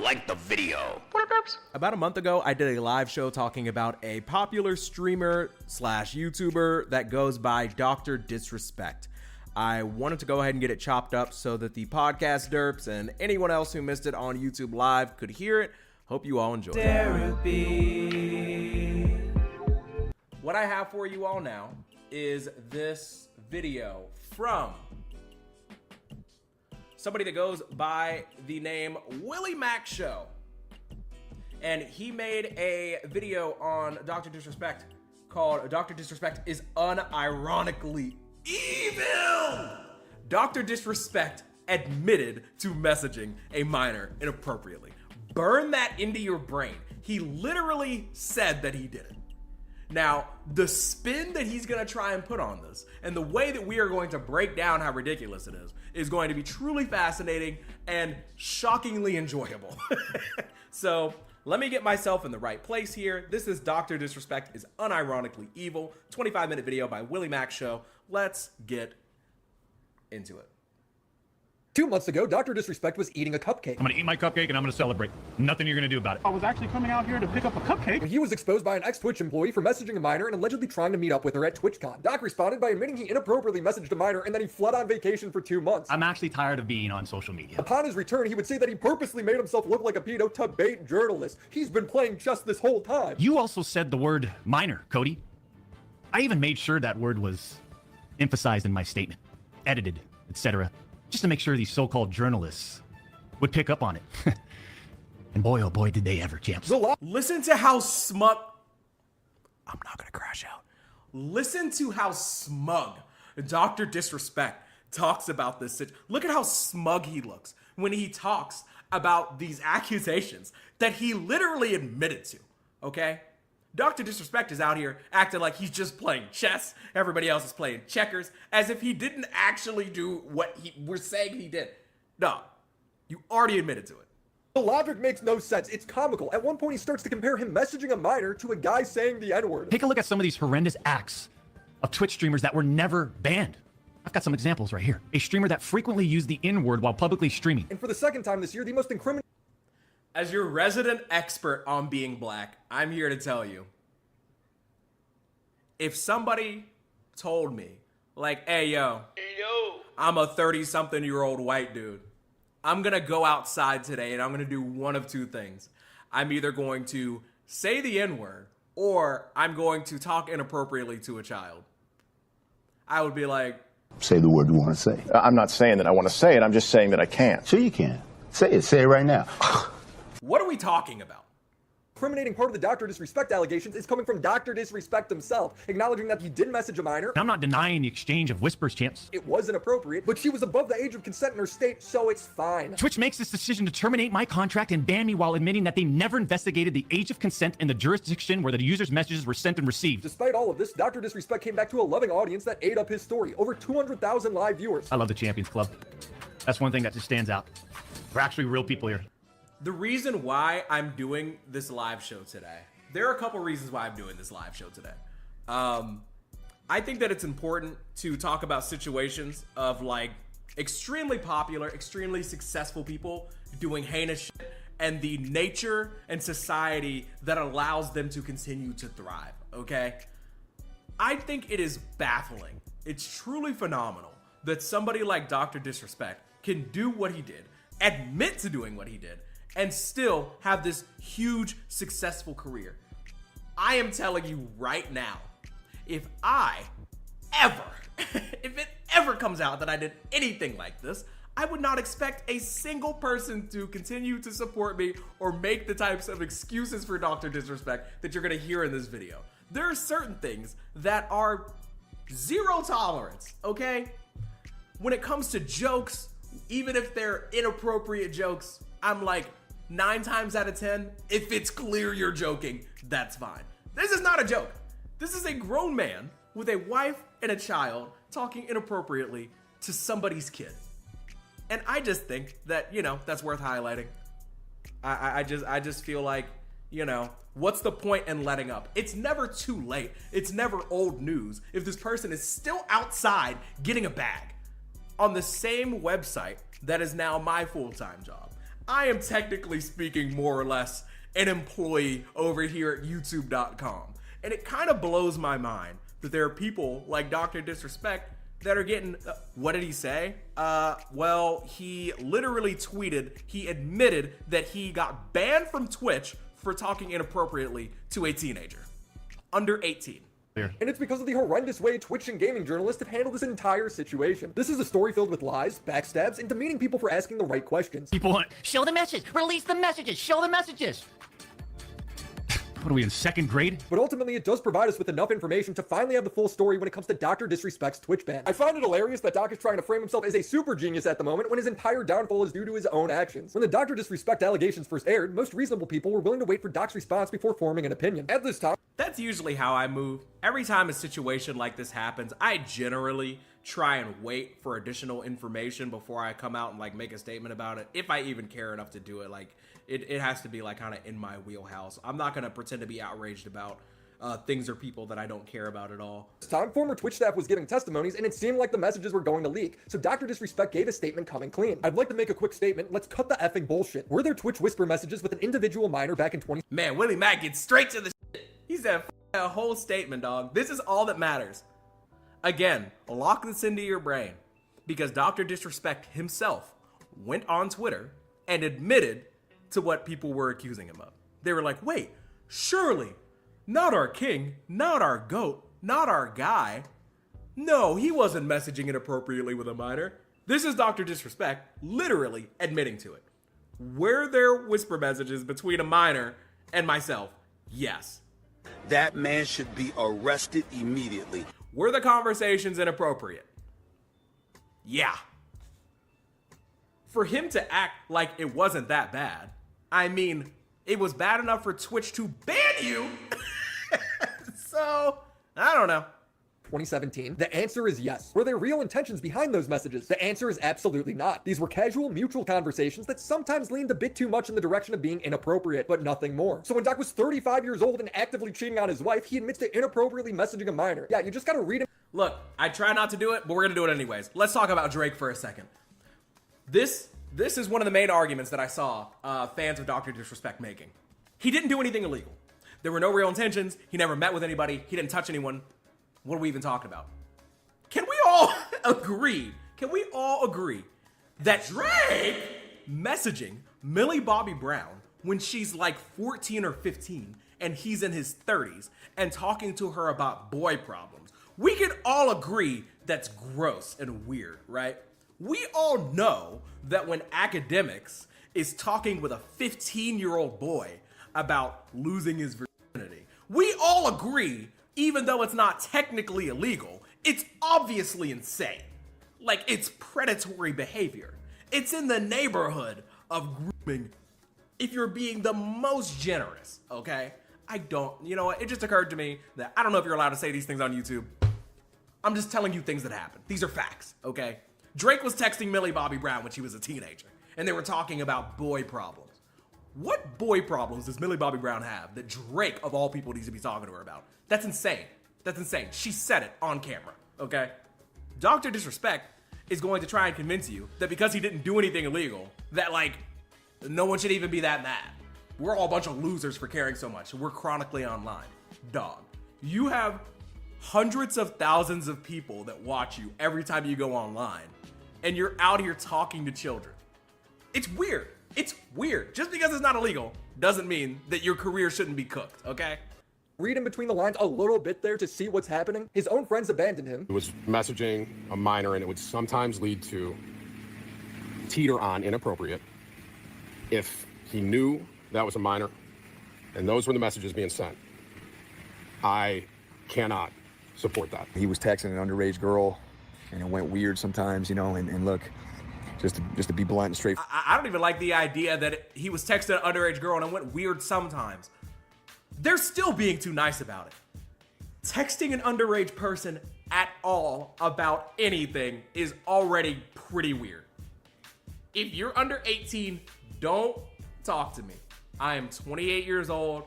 like the video. About a month ago, I did a live show talking about a popular streamer slash YouTuber that goes by Drdisrespect. I wanted to go ahead and get it chopped up so that the podcast derps and anyone else who missed it on YouTube Live could hear it. Hope you all enjoy. Derapy. What I have for you all now is this video from somebody that goes by the name Willie Mac Show. And he made a video on Drdisrespect called Drdisrespect is unironically evil. Drdisrespect admitted to messaging a minor inappropriately. Burn that into your brain. He literally said that he did it. Now, the spin that he's gonna try and put on this, and the way that we are going to break down how ridiculous it is going to be truly fascinating and shockingly enjoyable. So, let me get myself in the right place here. This is Drdisrespect is unironically evil, 25-minute video by Willie Mac Show. Let's get into it. 2 months ago, Drdisrespect was eating a cupcake. I'm gonna eat my cupcake and I'm gonna celebrate. Nothing you're gonna do about it. I was actually coming out here to pick up a cupcake. He was exposed by an ex-Twitch employee for messaging a minor and allegedly trying to meet up with her at TwitchCon. Doc responded by admitting he inappropriately messaged a minor and then he fled on vacation for 2 months. I'm actually tired of being on social media. Upon his return, he would say that he purposely made himself look like a pedo to bait journalists. He's been playing chess this whole time. You also said the word minor, Cody. I even made sure that word was emphasized in my statement, edited, etc., just to make sure these so-called journalists would pick up on it. And boy, oh boy, did they ever, champs. Listen to how smug... I'm not gonna crash out. Listen to how smug Drdisrespect talks about this. Look at how smug he looks when he talks about these accusations that he literally admitted to, okay? Drdisrespect is out here acting like he's just playing chess. Everybody else is playing checkers, as if he didn't actually do what we're saying he did. No, you already admitted to it. The logic makes no sense. It's comical. At one point, he starts to compare him messaging a minor to a guy saying the N-word. Take a look at some of these horrendous acts of Twitch streamers that were never banned. I've got some examples right here. A streamer that frequently used the N-word while publicly streaming. And for the second time this year, the most incriminating... As your resident expert on being black, I'm here to tell you, if somebody told me, like, hey, yo, I'm a 30-something-year-old white dude, I'm gonna go outside today and I'm gonna do one of two things. I'm either going to say the N-word or I'm going to talk inappropriately to a child. I would be like, Say the word you want to say. I'm not saying that I want to say it. I'm just saying that I can't. Sure you can. Say it. Say it right now. what are we talking about? Incriminating part of the Drdisrespect allegations is coming from Drdisrespect himself, acknowledging that he did message a minor. I'm not denying the exchange of whispers, champs. It was inappropriate, but she was above the age of consent in her state, so it's fine. Twitch makes this decision to terminate my contract and ban me while admitting that they never investigated the age of consent in the jurisdiction where the user's messages were sent and received. Despite all of this, Drdisrespect came back to a loving audience that ate up his story. Over 200,000 live viewers. I love the Champions Club. That's one thing that just stands out. We're actually real people here. The reason why I'm doing this live show today, there are a couple reasons why I'm doing this live show today. I think that it's important to talk about situations of like extremely popular, extremely successful people doing heinous shit and the nature and society that allows them to continue to thrive, okay? I think it is baffling. It's truly phenomenal that somebody like Drdisrespect can do what he did, admit to doing what he did, and still have this huge, successful career. I am telling you right now, if it ever comes out that I did anything like this, I would not expect a single person to continue to support me or make the types of excuses for Drdisrespect that you're gonna hear in this video. There are certain things that are zero tolerance, okay? When it comes to jokes, even if they're inappropriate jokes, I'm like, 9 times out of 10, if it's clear you're joking, that's fine. This is not a joke. This is a grown man with a wife and a child talking inappropriately to somebody's kid. And I just think that, you know, that's worth highlighting. I just feel like, you know, what's the point in letting up? It's never too late. It's never old news if this person is still outside getting a bag on the same website that is now my full-time job. I am technically speaking more or less an employee over here at youtube.com. And it kind of blows my mind that there are people like Drdisrespect that are getting, what did he say? Well, he literally tweeted, he admitted that he got banned from Twitch for talking inappropriately to a teenager, under 18. And it's because of the horrendous way Twitch and gaming journalists have handled this entire situation. This is a story filled with lies, backstabs, and demeaning people for asking the right questions. People want, show the message, release the messages, show the messages. What are we in second grade? But ultimately, it does provide us with enough information to finally have the full story when it comes to Drdisrespect's Twitch ban. I find it hilarious that Doc is trying to frame himself as a super genius at the moment when his entire downfall is due to his own actions. When the Drdisrespect allegations first aired, most reasonable people were willing to wait for Doc's response before forming an opinion. At this time, That's usually how I move. Every time a situation like this happens, I generally try and wait for additional information before I come out and like make a statement about it. If I even care enough to do it, like it has to be like kind of in my wheelhouse. I'm not gonna pretend to be outraged about things or people that I don't care about at all. this time, former Twitch staff was giving testimonies and it seemed like the messages were going to leak, so Drdisrespect gave a statement coming clean. I'd like to make a quick statement. Let's cut the effing bullshit. Were there Twitch whisper messages with an individual minor back in 20- Man, Willie Mack gets straight to the shit. He said a whole statement, dog. This is all that matters. Again, lock this into your brain because Drdisrespect himself went on Twitter and admitted to what people were accusing him of. They were like, wait, surely not our king, not our goat, not our guy. No, he wasn't messaging inappropriately with a minor. This is Drdisrespect literally admitting to it. Were there whisper messages between a minor and myself? Yes. That man should be arrested immediately. Were the conversations inappropriate? Yeah. For him to act like it wasn't that bad, I mean, it was bad enough for Twitch to ban you. So, I don't know. 2017? The answer is yes. Were there real intentions behind those messages? The answer is absolutely not. These were casual, mutual conversations that sometimes leaned a bit too much in the direction of being inappropriate, but nothing more. So when Doc was 35 years old and actively cheating on his wife, he admits to inappropriately messaging a minor. Yeah, you just gotta read him. Look, I try not to do it, but we're gonna do it anyways. Let's talk about Drake for a second. This is one of the main arguments that I saw fans of Drdisrespect making. He didn't do anything illegal. There were no real intentions. He never met with anybody. He didn't touch anyone. What are we even talking about? Can we all agree? Can we all agree that Drake messaging Millie Bobby Brown when she's like 14 or 15 and he's in his 30s and talking to her about boy problems? We can all agree that's gross and weird, right? We all know that when academics is talking with a 15-year-old boy about losing his virginity, we all agree, even though it's not technically illegal, it's obviously insane. Like, it's predatory behavior. It's in the neighborhood of grooming if you're being the most generous, okay? You know what? It just occurred to me that I don't know if you're allowed to say these things on YouTube. I'm just telling you things that happen. These are facts, okay? Drake was texting Millie Bobby Brown when she was a teenager, and they were talking about boy problems. What boy problems does Millie Bobby Brown have that Drake, of all people, needs to be talking to her about? That's insane. That's insane. She said it on camera, okay? Drdisrespect is going to try and convince you that because he didn't do anything illegal, that, like, no one should even be that mad. We're all a bunch of losers for caring so much. We're chronically online. Dog, you have hundreds of thousands of people that watch you every time you go online, and you're out here talking to children. It's weird. It's weird. Just because it's not illegal doesn't mean that your career shouldn't be cooked, okay? Read in between the lines a little bit there to see what's happening. His own friends abandoned him. It was messaging a minor, and it would sometimes lead to teeter on inappropriate if he knew that was a minor and those were the messages being sent. I cannot support that. He was texting an underage girl and it went weird sometimes, you know, and look, just to be blunt and straight. I don't even like the idea that he was texting an underage girl and it went weird sometimes. They're still being too nice about it. Texting an underage person at all about anything is already pretty weird. If you're under 18, don't talk to me. I am 28 years old.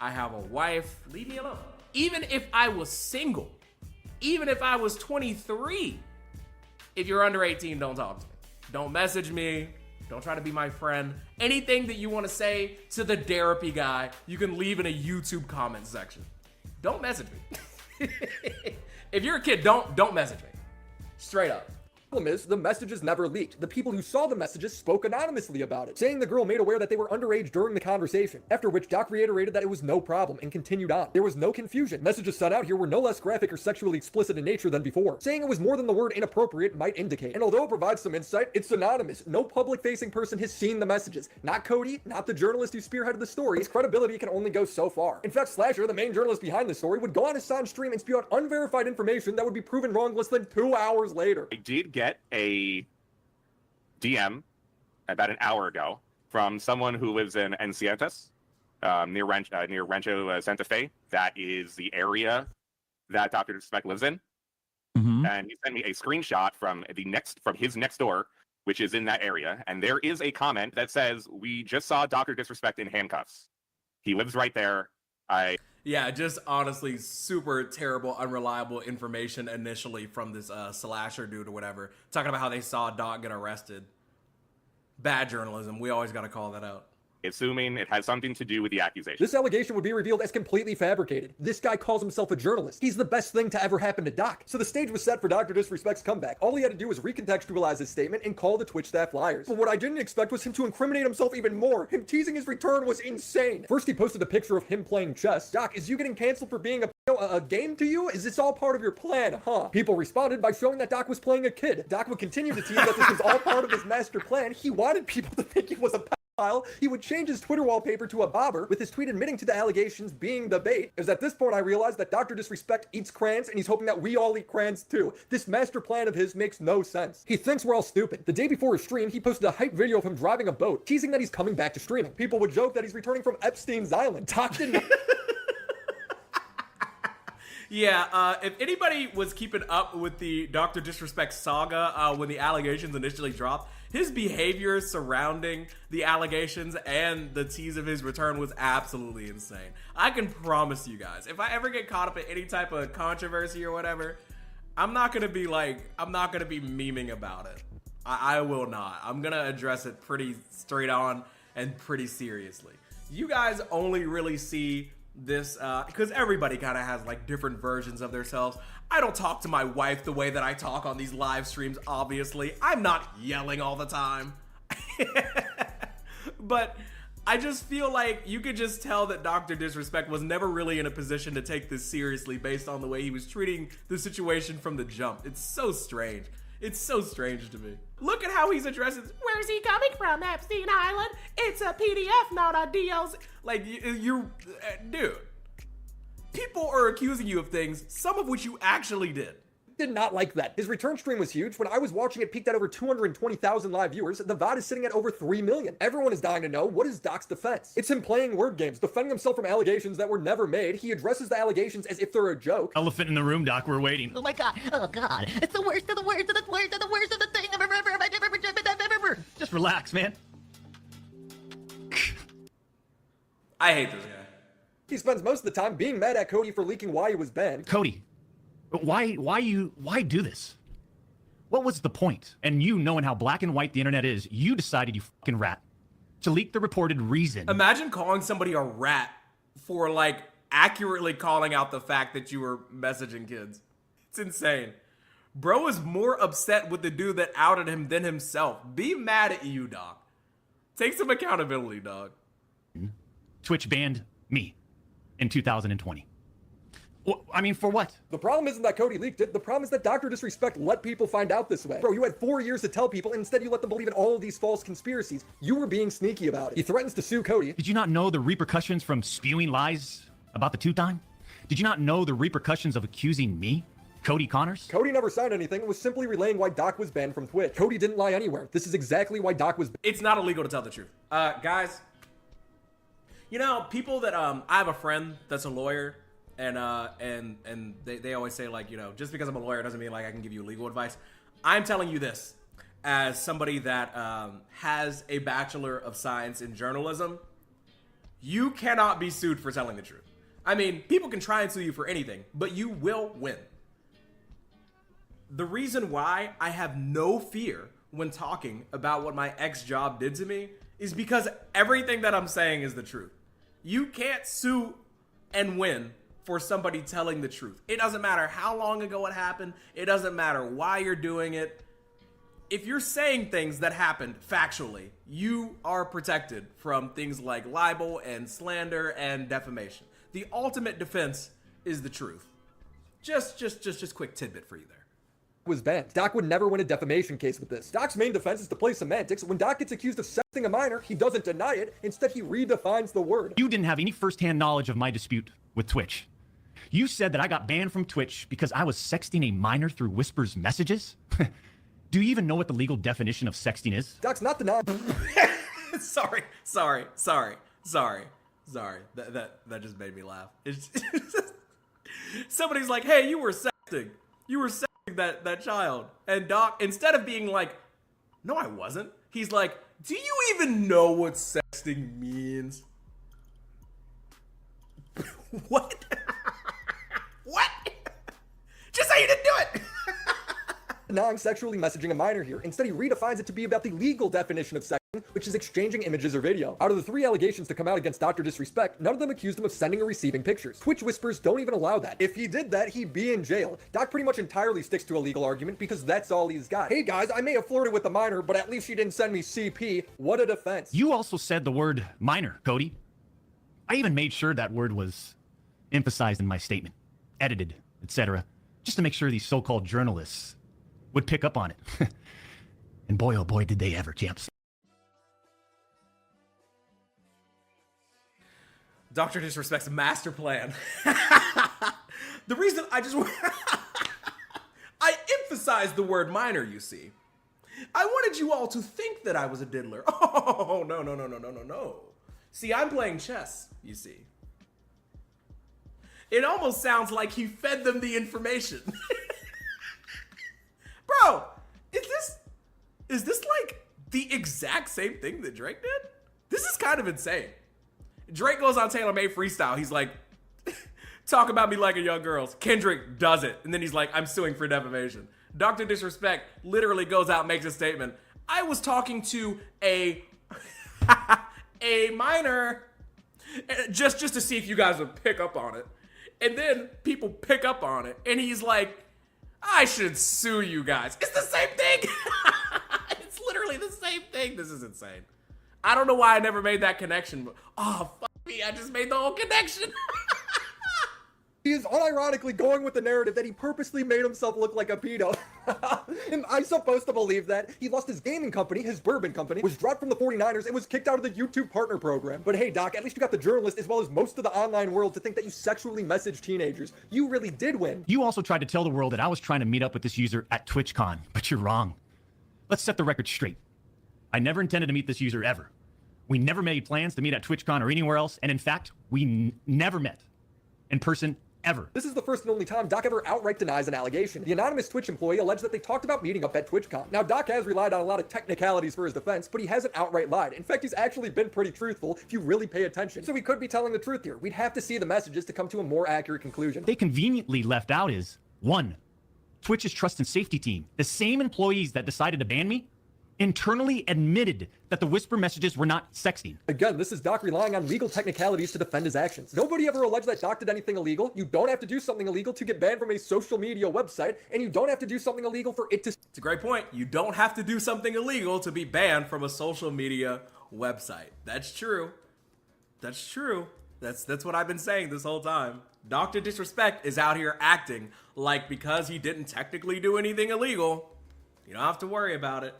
I have a wife. Leave me alone. Even if I was single, even if I was 23, if you're under 18, don't talk to me. Don't message me. Don't try to be my friend. Anything that you want to say to the Derapy guy, you can leave in a YouTube comment section. Don't message me. If you're a kid, don't message me. Straight up. Problem is, the messages never leaked. The people who saw the messages spoke anonymously about it, saying the girl made aware that they were underage during the conversation, after which Doc reiterated that it was no problem and continued on. There was no confusion. Messages sent out here were no less graphic or sexually explicit in nature than before, saying it was more than the word inappropriate might indicate. And although it provides some insight, it's anonymous. No public-facing person has seen the messages. Not Cody, not the journalist who spearheaded the story. His credibility can only go so far. In fact, Slasher, the main journalist behind the story, would go on his Son stream and spew out unverified information that would be proven wrong less than 2 hours later. I did get a DM about an hour ago from someone who lives in Encientas, near Rancho Santa Fe. That is the area that Dr. Disrespect lives in. And he sent me a screenshot from his next door, which is in that area. And there is a comment that says, "We just saw Dr. Disrespect in handcuffs. He lives right there." Yeah, just honestly super terrible, unreliable information initially from this Slasher dude or whatever, talking about how they saw Doc get arrested. Bad journalism. We always got to call that out. Assuming it has something to do with the accusation. This allegation would be revealed as completely fabricated. This guy calls himself a journalist. He's the best thing to ever happen to Doc. So the stage was set for Dr. Disrespect's comeback. All he had to do was recontextualize his statement and call the Twitch staff liars. But what I didn't expect was him to incriminate himself even more. Him teasing his return was insane. First, he posted a picture of him playing chess. Doc, is you getting canceled for being a game to you? Is this all part of your plan, huh? People responded by showing that Doc was playing a kid. Doc would continue to tease that this was all part of his master plan. He wanted people to think he was a he would change his Twitter wallpaper to a bobber, with his tweet admitting to the allegations being the bait. It was at this point I realized that Dr. Disrespect eats crayons, and he's hoping that we all eat crayons too. This master plan of his makes no sense. He thinks we're all stupid. The day before his stream, he posted a hype video of him driving a boat, teasing that he's coming back to streaming. People would joke that he's returning from Epstein's Island. Doc didn't... Yeah, if anybody was keeping up with the Dr. Disrespect saga when the allegations initially dropped, his behavior surrounding the allegations and the tease of his return was absolutely insane. I can promise you guys, if I ever get caught up in any type of controversy or whatever, I'm not gonna be memeing about it. I will not. I'm gonna address it pretty straight on and pretty seriously. You guys only really see this because everybody kind of has like different versions of themselves. I don't talk to my wife the way that I talk on these live streams, obviously. I'm not yelling all the time. But I just feel like you could just tell that Dr. Disrespect was never really in a position to take this seriously based on the way he was treating the situation from the jump. It's so strange. It's so strange to me. Look at how he's addressing, where's he coming from, Epstein Island? It's a PDF, not a DLC. Like, dude, people are accusing you of things, some of which you actually did. Did not like that. His return stream was huge. When I was watching it, peaked at over 220,000 live viewers. The VOD is sitting at over 3 million. Everyone is dying to know, what is Doc's defense? It's him playing word games, defending himself from allegations that were never made. He addresses the allegations as if they're a joke. Elephant in the room, Doc, we're waiting. Oh my god, oh god, it's the worst of the worst of the worst of the worst of the thing I've ever. Just relax, man. I hate this guy. He spends most of the time being mad at Cody for leaking why he was banned. Cody, why do this? What was the point? And you knowing how black and white the internet is, you decided, you fucking rat, to leak the reported reason. Imagine calling somebody a rat for like accurately calling out the fact that you were messaging kids. It's insane. Bro is more upset with the dude that outed him than himself. Be mad at you, dog. Take some accountability, dog. Twitch banned me in 2020. Well, I mean, for what? The problem isn't that Cody leaked it. The problem is that Dr. Disrespect let people find out this way. Bro, you had 4 years to tell people, and instead you let them believe in all of these false conspiracies. You were being sneaky about it. He threatens to sue Cody. Did you not know the repercussions from spewing lies about the two-time? Did you not know the repercussions of accusing me, Cody Connors? Cody never signed anything and was simply relaying why Doc was banned from Twitch. Cody didn't lie anywhere. This is exactly why Doc was banned. It's not illegal to tell the truth. Guys, you know, people that, I have a friend that's a lawyer, and they always say, like, you know, just because I'm a lawyer doesn't mean like I can give you legal advice. I'm telling you this as somebody that has a Bachelor of Science in journalism. You cannot be sued for telling the truth. I mean, people can try and sue you for anything, but you will win. The reason why I have no fear when talking about what my ex job did to me is because everything that I'm saying is the truth. You can't sue and win for somebody telling the truth. It doesn't matter how long ago it happened. It doesn't matter why you're doing it. If you're saying things that happened factually, you are protected from things like libel and slander and defamation. The ultimate defense is the truth. Just quick tidbit for you there. Was banned. Doc would never win a defamation case with this. Doc's main defense is to play semantics. When Doc gets accused of sexting a minor, he doesn't deny it. Instead, he redefines the word. You didn't have any firsthand knowledge of my dispute with Twitch. You said that I got banned from Twitch because I was sexting a minor through Whisper's messages? Do you even know what the legal definition of sexting is? Doc's not denying. Sorry. That just made me laugh. Somebody's like, hey, you were sexting. You were sexting that child. And Doc, instead of being like, no, I wasn't. He's like, do you even know what sexting means? What? What? Just say you didn't do it. Non-sexually messaging a minor here. Instead, he redefines it to be about the legal definition of sexting, which is exchanging images or video. Out of the 3 allegations to come out against Drdisrespect, none of them accused him of sending or receiving pictures. Twitch whispers don't even allow that. If he did that, he'd be in jail. Doc pretty much entirely sticks to a legal argument because that's all he's got. Hey guys, I may have flirted with a minor, but at least she didn't send me CP. What a defense. You also said the word minor, Cody. I even made sure that word was emphasized in my statement, edited, etc., just to make sure these so-called journalists would pick up on it. And boy, oh boy, did they ever, champs. Drdisrespect's master plan. The reason I emphasized the word minor, you see. I wanted you all to think that I was a diddler. Oh, no. See, I'm playing chess, you see. It almost sounds like he fed them the information. Bro, is this like the exact same thing that Drake did? This is kind of insane. Drake goes on Taylor Made Freestyle. He's like, talk about me like a young girl. Kendrick does it. And then he's like, I'm suing for defamation. Drdisrespect literally goes out and makes a statement. I was talking to a minor just to see if you guys would pick up on it. And then people pick up on it. And he's like, I should sue you guys. It's the same thing. It's literally the same thing. This is insane. I don't know why I never made that connection, but oh, fuck me. I just made the whole connection. He is unironically going with the narrative that he purposely made himself look like a pedo. Am I supposed to believe that? He lost his gaming company, his bourbon company, was dropped from the 49ers, and was kicked out of the YouTube partner program. But hey, Doc, at least you got the journalist as well as most of the online world to think that you sexually messaged teenagers. You really did win. You also tried to tell the world that I was trying to meet up with this user at TwitchCon, but you're wrong. Let's set the record straight. I never intended to meet this user ever. We never made plans to meet at TwitchCon or anywhere else, and in fact, we never met in person ever. This is the first and only time Doc ever outright denies an allegation. The anonymous Twitch employee alleged that they talked about meeting up at TwitchCon. Now, Doc has relied on a lot of technicalities for his defense, but he hasn't outright lied. In fact, he's actually been pretty truthful if you really pay attention. So he could be telling the truth here. We'd have to see the messages to come to a more accurate conclusion. They conveniently left out is 1. Twitch's trust and safety team, the same employees that decided to ban me, internally admitted that the whisper messages were not sexting. Again, this is Doc relying on legal technicalities to defend his actions. Nobody ever alleged that Doc did anything illegal. You don't have to do something illegal to get banned from a social media website, and you don't have to do something illegal for it to... It's a great point. You don't have to do something illegal to be banned from a social media website. That's true. That's true. That's what I've been saying this whole time. Drdisrespect is out here acting like because he didn't technically do anything illegal, you don't have to worry about it.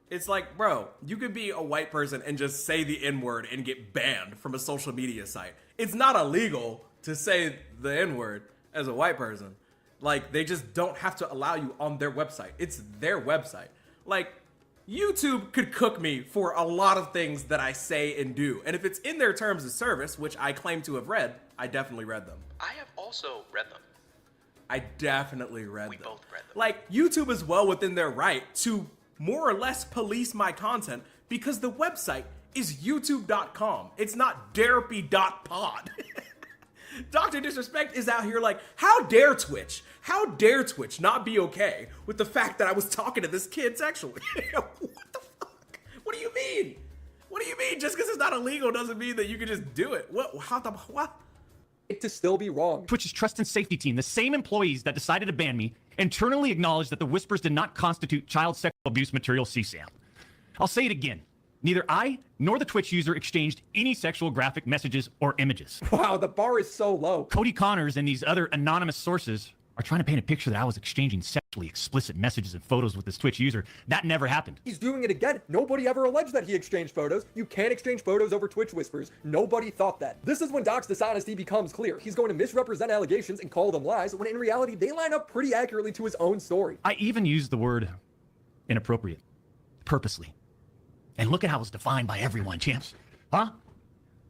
It's like, bro, you could be a white person and just say the N-word and get banned from a social media site. It's not illegal to say the N-word as a white person. Like, they just don't have to allow you on their website. It's their website. Like, YouTube could cook me for a lot of things that I say and do. And if it's in their terms of service, which I claim to have read, I definitely read them. I have also read them. I definitely read them. We both read them. Like, YouTube is well within their right to more or less police my content because the website is youtube.com. It's not derapy.pod. Dr. Disrespect is out here like, how dare Twitch? How dare Twitch not be okay with the fact that I was talking to this kid sexually? What the fuck? What do you mean? What do you mean? Just because it's not illegal doesn't mean that you can just do it. What? How the what? To still be wrong. Twitch's trust and safety team, the same employees that decided to ban me, internally acknowledged that the whispers did not constitute child sexual abuse material CSAM. I'll say it again. Neither I nor the Twitch user exchanged any sexual graphic messages or images. Wow, the bar is so low. Cody Connors and these other anonymous sources are trying to paint a picture that I was exchanging sexually explicit messages and photos with this Twitch user. That never happened. He's doing it again. Nobody ever alleged that he exchanged photos. You can't exchange photos over Twitch whispers. Nobody thought that. This is when Doc's dishonesty becomes clear. He's going to misrepresent allegations and call them lies, when in reality, they line up pretty accurately to his own story. I even used the word inappropriate, purposely. And look at how it's defined by everyone, champs. Huh?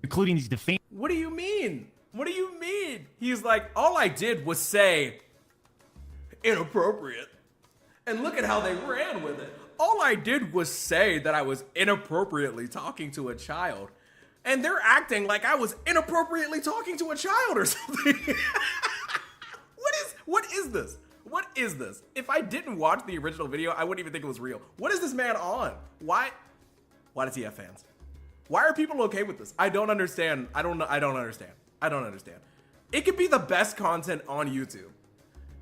Including these defaming. What do you mean? What do you mean? He's like, all I did was say inappropriate. And look at how they ran with it. All I did was say that I was inappropriately talking to a child. And they're acting like I was inappropriately talking to a child or something. What is this? What is this? If I didn't watch the original video, I wouldn't even think it was real. What is this man on? Why does he have fans? Why are people okay with this? I don't understand. I don't understand. It could be the best content on YouTube.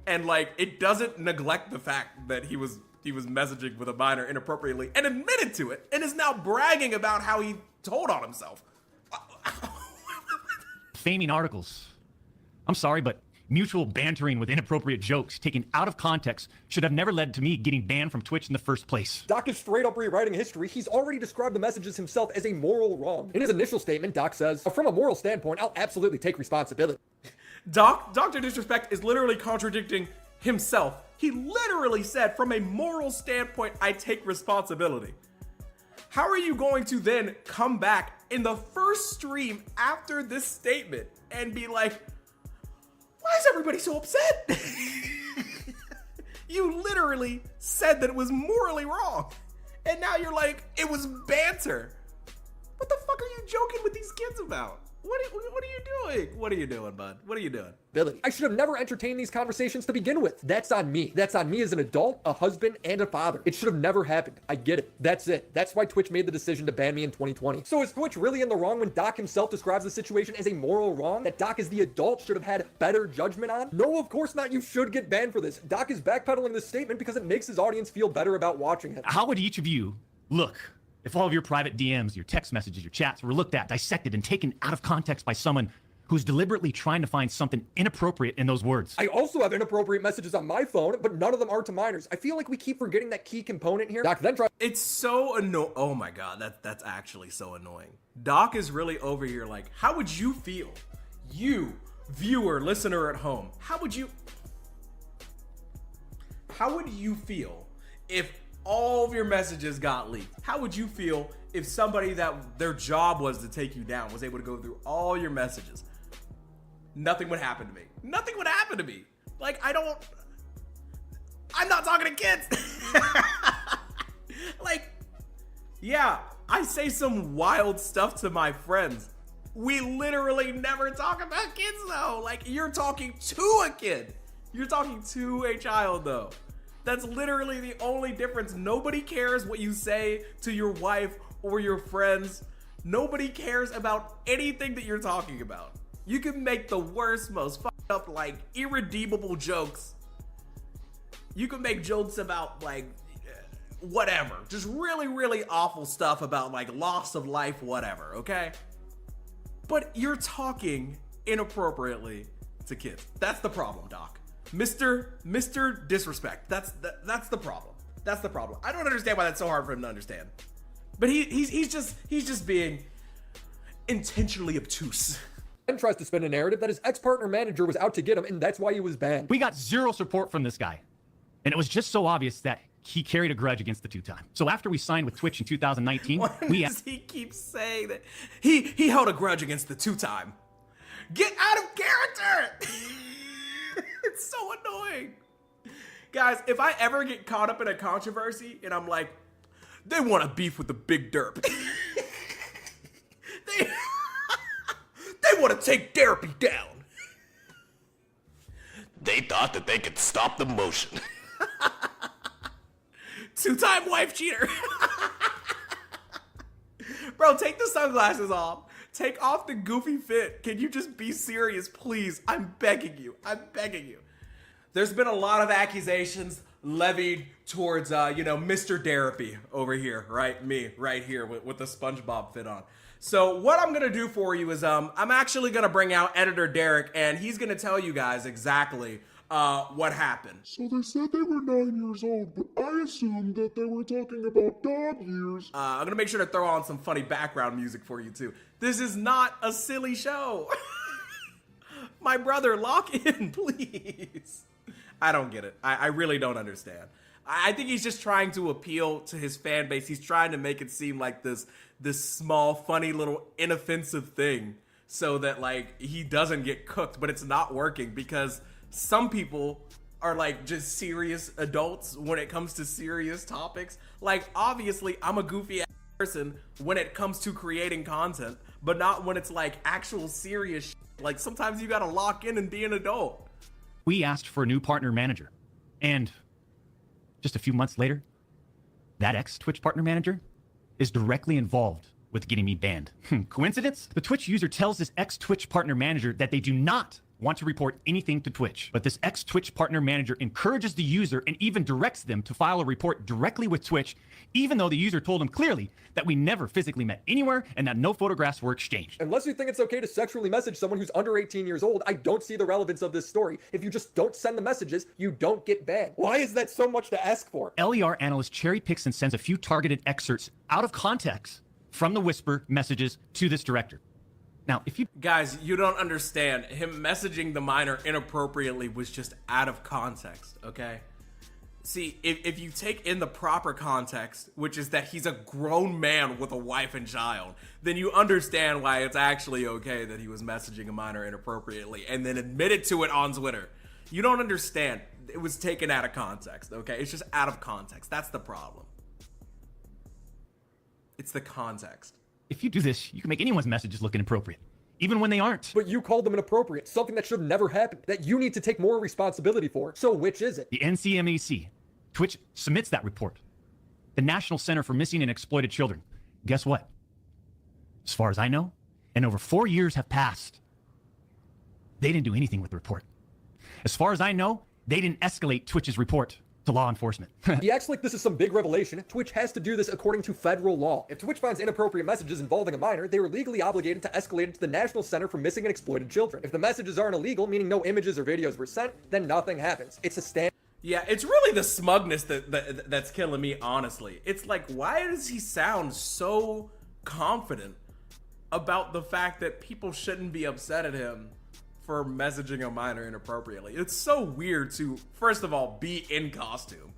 And like, it doesn't neglect the fact that he was messaging with a minor inappropriately and admitted to it and is now bragging about how he told on himself. Defaming articles. I'm sorry, but mutual bantering with inappropriate jokes taken out of context should have never led to me getting banned from Twitch in the first place. Doc is straight up rewriting history. He's already described the messages himself as a moral wrong. In his initial statement, Doc says, from a moral standpoint, I'll absolutely take responsibility. Dr. Disrespect is literally contradicting himself. He literally said, from a moral standpoint, I take responsibility. How are you going to then come back in the first stream after this statement and be like, why is everybody so upset? You literally said that it was morally wrong. And now you're like, it was banter. What the fuck are you joking with these kids about? What are you doing? What are you doing, bud? What are you doing? I should have never entertained these conversations to begin with. That's on me. That's on me as an adult, a husband, and a father. It should have never happened. I get it. That's it. That's why Twitch made the decision to ban me in 2020. So is Twitch really in the wrong when Doc himself describes the situation as a moral wrong that Doc as the adult should have had better judgment on? No, of course not. You should get banned for this. Doc is backpedaling this statement because it makes his audience feel better about watching him. How would each of you look if all of your private DMs, your text messages, your chats were looked at, dissected, and taken out of context by someone who's deliberately trying to find something inappropriate in those words? I also have inappropriate messages on my phone, but none of them are to minors. I feel like we keep forgetting that key component here. Doc then tries. It's so annoying. Oh my God, that's actually so annoying. Doc is really over here like, how would you feel? You, viewer, listener at home, how would you feel if all of your messages got leaked? How would you feel if somebody that their job was to take you down was able to go through all your messages? Nothing would happen to me. Nothing would happen to me. Like, I'm not talking to kids. Like, yeah, I say some wild stuff to my friends. We literally never talk about kids though. Like, you're talking to a kid. You're talking to a child though. That's literally the only difference. Nobody cares what you say to your wife or your friends. Nobody cares about anything that you're talking about. You can make the worst, most fucked up, like, irredeemable jokes. You can make jokes about, like, whatever. Just really, really awful stuff about, like, loss of life, whatever, okay? But you're talking inappropriately to kids. That's the problem, Doc. Mr. Disrespect. That's the problem. That's the problem. I don't understand why that's so hard for him to understand. But he's just being intentionally obtuse. And tries to spin a narrative that his ex-partner manager was out to get him, and that's why he was banned. We got zero support from this guy. And it was just so obvious that he carried a grudge against the two-time. So after we signed with Twitch in 2019, he keeps saying that he held a grudge against the two-time. Get out of character! It's so annoying. Guys, if I ever get caught up in a controversy and I'm like, they want to beef with the big derp. They want to take Derapy down. they thought that they could stop the motion. Two-time wife cheater. Bro, take the sunglasses off. Take off the goofy fit. Can you just be serious, please? I'm begging you. I'm begging you. There's been a lot of accusations levied towards, Mr. Derapy over here, right? Me, right here with the SpongeBob fit on. So what I'm gonna do for you is, I'm actually gonna bring out Editor Derek, and he's gonna tell you guys exactly what happened. So they said they were 9 years old, but I assumed that they were talking about dog years. I'm gonna make sure to throw on some funny background music for you too. This is not a silly show. My brother, lock in, please. I don't get it. I really don't understand. I think he's just trying to appeal to his fan base. He's trying to make it seem like this small, funny little inoffensive thing so that like he doesn't get cooked, but it's not working because some people are like just serious adults when it comes to serious topics. Like obviously I'm a goofy ass person when it comes to creating content, but not when it's like actual serious shit. Like sometimes you gotta lock in and be an adult. We asked for a new partner manager, and just a few months later, that ex-Twitch partner manager is directly involved with getting me banned. Coincidence? The Twitch user tells this ex-Twitch partner manager that they do not want to report anything to Twitch, but this ex-Twitch partner manager encourages the user and even directs them to file a report directly with Twitch, even though the user told him clearly that we never physically met anywhere and that no photographs were exchanged. Unless you think it's okay to sexually message someone who's under 18 years old, I don't see the relevance of this story. If you just don't send the messages, you don't get banned. Why is that so much to ask for? LER analyst cherry picks and sends a few targeted excerpts out of context from the whisper messages to this director. Now, if you guys, you don't understand, him messaging the minor inappropriately was just out of context, okay? See, if you take in the proper context, which is that he's a grown man with a wife and child, then you understand why it's actually okay that he was messaging a minor inappropriately and then admitted to it on Twitter. You don't understand. It was taken out of context, okay? It's just out of context. That's the problem. It's the context. If you do this, you can make anyone's messages look inappropriate, even when they aren't. But you called them inappropriate, something that should have never happened, that you need to take more responsibility for. So which is it? The NCMEC. Twitch submits that report. The National Center for Missing and Exploited Children. Guess what? As far as I know, and over 4 years have passed, they didn't do anything with the report. As far as I know, they didn't escalate Twitch's report to law enforcement. He acts like this is some big revelation. Twitch has to do this according to federal law. If Twitch finds inappropriate messages involving a minor, they are legally obligated to escalate it to the National Center for Missing and Exploited Children. If the messages aren't illegal, meaning no images or videos were sent, then nothing happens. It's a stand. Yeah, it's really the smugness that's killing me, honestly. It's like, why does he sound so confident about the fact that people shouldn't be upset at him for messaging a minor inappropriately? It's so weird to, first of all, be in costume,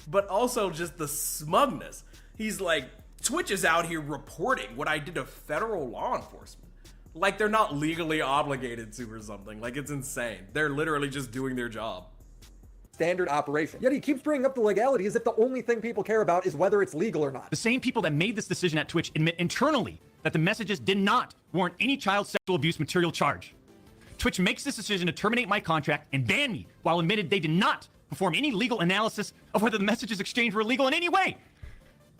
but also just the smugness. He's like, Twitch is out here reporting what I did to federal law enforcement. Like they're not legally obligated to or something. Like it's insane. They're literally just doing their job. Standard operation. Yet he keeps bringing up the legality as if the only thing people care about is whether it's legal or not. The same people that made this decision at Twitch admit internally that the messages did not warrant any child sexual abuse material charge. Twitch makes this decision to terminate my contract and ban me while admitted they did not perform any legal analysis of whether the messages exchanged were illegal in any way.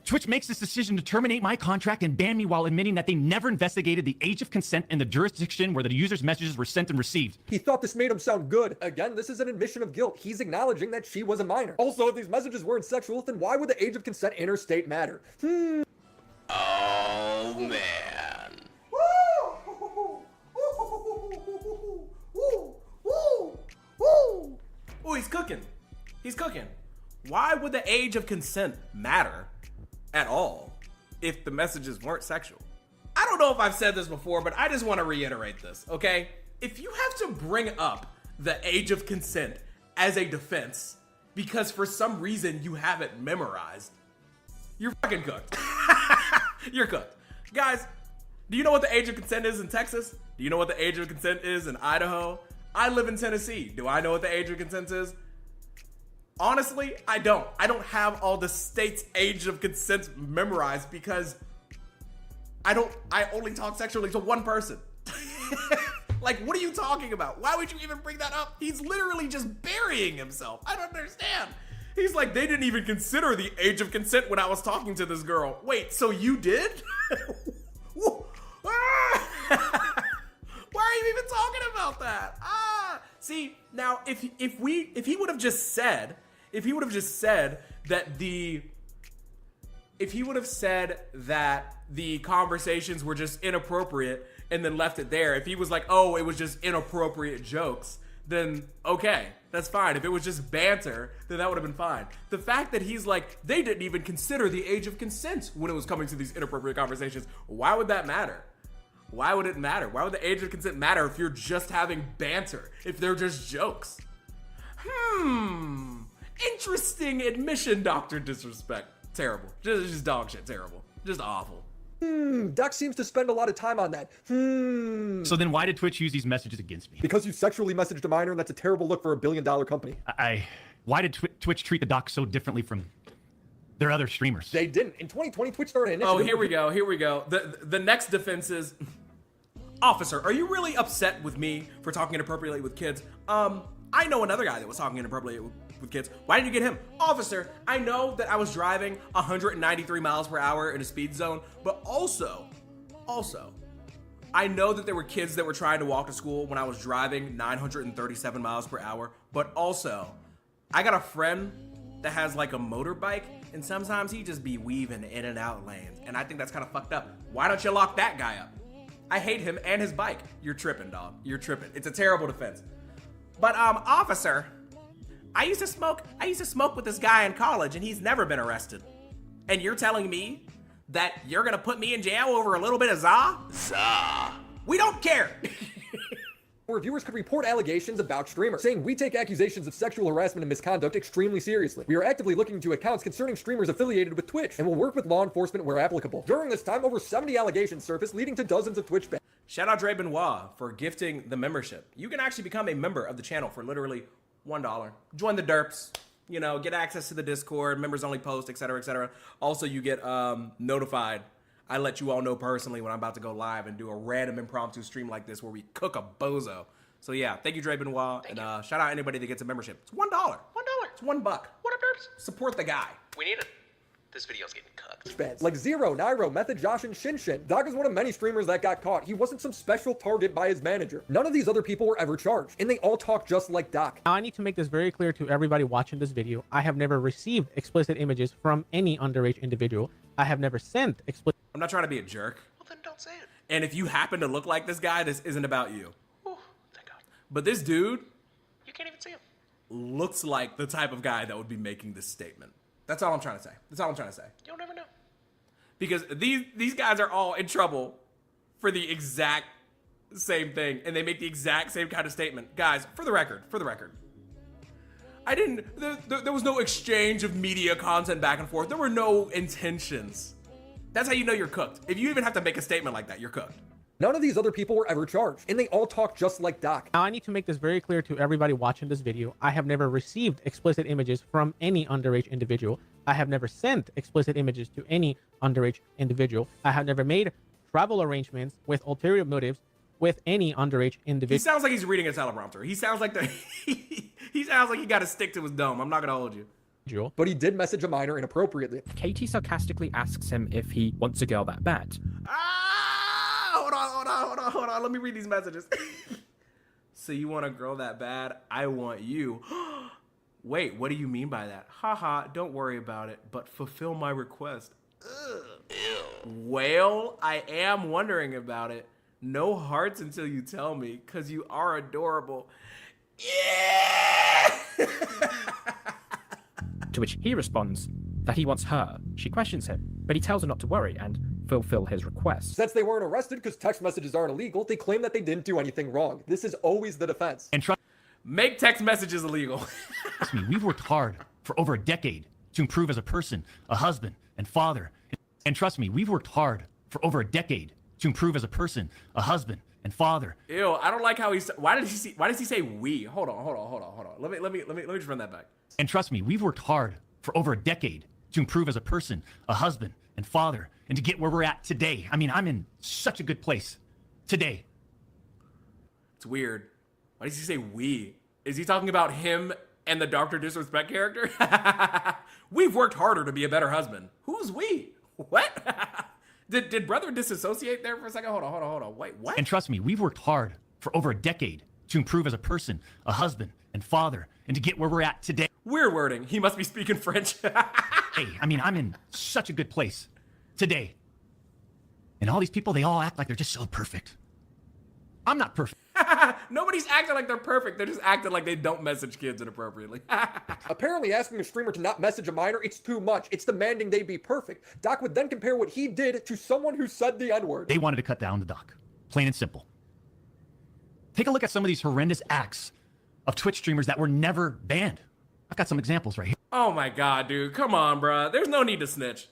Twitch makes this decision to terminate my contract and ban me while admitting that they never investigated the age of consent in the jurisdiction where the user's messages were sent and received. He thought this made him sound good. Again, this is an admission of guilt. He's acknowledging that she was a minor. Also, if these messages weren't sexual, then why would the age of consent interstate matter? Oh, man. Oh, he's cooking. He's cooking. Why would the age of consent matter at all if the messages weren't sexual? I don't know if I've said this before, but I just want to reiterate this, okay? If you have to bring up the age of consent as a defense because for some reason you have it memorized, you're fucking cooked. You're cooked. Guys, do you know what the age of consent is in Texas? Do you know what the age of consent is in Idaho? I live in Tennessee. Do I know what the age of consent is? Honestly, I don't. I don't have all the states' age of consent memorized because I only talk sexually to one person. Like, what are you talking about? Why would you even bring that up? He's literally just burying himself. I don't understand. He's like, they didn't even consider the age of consent when I was talking to this girl. Wait, so you did? Why are you even talking about that? See, now if he would have just said that the conversations were just inappropriate and then left it there, if he was like, oh, it was just inappropriate jokes, then okay, that's fine. If it was just banter, then that would have been fine. The fact that he's like, they didn't even consider the age of consent when it was coming to these inappropriate conversations, why would that matter? Why would it matter? Why would the age of consent matter if you're just having banter, if they're just jokes? Interesting admission, Dr. Disrespect. Terrible. Just dog shit. Terrible. Just awful. Doc seems to spend a lot of time on that. So then why did Twitch use these messages against me? Because you sexually messaged a minor, and that's a terrible look for a billion-dollar company. Why did Twitch treat the doc so differently from their other streamers? They didn't. In 2020, Twitch started an initiative. Oh, here we go. The next defense is, officer, are you really upset with me for talking inappropriately with kids? I know another guy that was talking inappropriately with kids. Why didn't you get him? Officer, I know that I was driving 193 miles per hour in a speed zone, but also, I know that there were kids that were trying to walk to school when I was driving 937 miles per hour, but also, I got a friend that has like a motorbike, and sometimes he just be weaving in and out lanes, and I think that's kind of fucked up. Why don't you lock that guy up? I hate him and his bike. You're tripping, dog. You're tripping. It's a terrible defense. But officer, I used to smoke with this guy in college, and he's never been arrested. And you're telling me that you're gonna put me in jail over a little bit of za? Za. We don't care. Reviewers could report allegations about streamers, saying we take accusations of sexual harassment and misconduct extremely seriously. We are actively looking into accounts concerning streamers affiliated with Twitch, and will work with law enforcement where applicable. During this time, over 70 allegations surfaced, leading to dozens of Twitch bans. Shout out Dre Benoit for gifting the membership. You can actually become a member of the channel for literally $1. Join the derps, you know, get access to the Discord, members only post, etc., etc. Also, you get notified. I let you all know personally when I'm about to go live and do a random impromptu stream like this where we cook a bozo. So yeah, thank you, Dre Benoit, and shout out anybody that gets a membership. It's $1. It's $1. What up, derps? Support the guy. We need it. This video's getting cooked. Bans like Zero, Nairo, Method, Josh, and Shinshin. Doc is one of many streamers that got caught. He wasn't some special target by his manager. None of these other people were ever charged, and they all talk just like Doc. Now, I need to make this very clear to everybody watching this video. I have never received explicit images from any underage individual. I have never sent explicit. I'm not trying to be a jerk. Well, then don't say it. And if you happen to look like this guy, this isn't about you. Ooh, thank God. But this dude You can't even see him. looks like the type of guy that would be making this statement. That's all I'm trying to say. You'll never know. Because these guys are all in trouble for the exact same thing, and they make the exact same kind of statement. Guys, for the record, there was no exchange of media content back and forth. There were no intentions. That's how you know you're cooked. If you even have to make a statement like that, you're cooked. None of these other people were ever charged, and they all talk just like Doc. Now, I need to make this very clear to everybody watching this video. I have never received explicit images from any underage individual. I have never sent explicit images to any underage individual. I have never made travel arrangements with ulterior motives with any underage individual. He sounds like he's reading a teleprompter. He sounds like he sounds like he got to stick to his dome. I'm not gonna hold you. But he did message a minor inappropriately. Katie sarcastically asks him if he wants a girl that bad. Hold on. Let me read these messages. So you want a girl that bad? I want you. Wait, what do you mean by that? Haha, don't worry about it, but fulfill my request. Well, I am wondering about it. No hearts until you tell me, because you are adorable. Yeah! To which he responds that he wants her. She questions him, but he tells her not to worry and fulfill his request. Since they weren't arrested because text messages aren't illegal, they claim that they didn't do anything wrong. This is always the defense. And make text messages illegal. Trust me, we've worked hard for over a decade to improve as a person, a husband, and father. And trust me, we've worked hard for over a decade to improve as a person, a husband, and father. Ew, I don't like how he's. Why does he say we? Hold on. Let me just run that back. And trust me, we've worked hard for over a decade to improve as a person, a husband, and father, and to get where we're at today. I mean, I'm in such a good place today. It's weird. Why does he say we? Is he talking about him and the Dr. Disrespect character? We've worked harder to be a better husband. Who's we? What? Did brother disassociate there for a second? Hold on. Wait, what? And trust me, we've worked hard for over a decade to improve as a person, a husband, and father, and to get where we're at today. Weird wording. He must be speaking French. Hey, I mean, I'm in such a good place today. And all these people, they all act like they're just so perfect. I'm not perfect. Nobody's acting like they're perfect. They're just acting like they don't message kids inappropriately. Apparently asking a streamer to not message a minor, it's too much. It's demanding they be perfect. Doc would then compare what he did to someone who said the N-word. They wanted to cut down the Doc. Plain and simple. Take a look at some of these horrendous acts of Twitch streamers that were never banned. I've got some examples right here. Oh my god, dude. Come on, bruh. There's no need to snitch.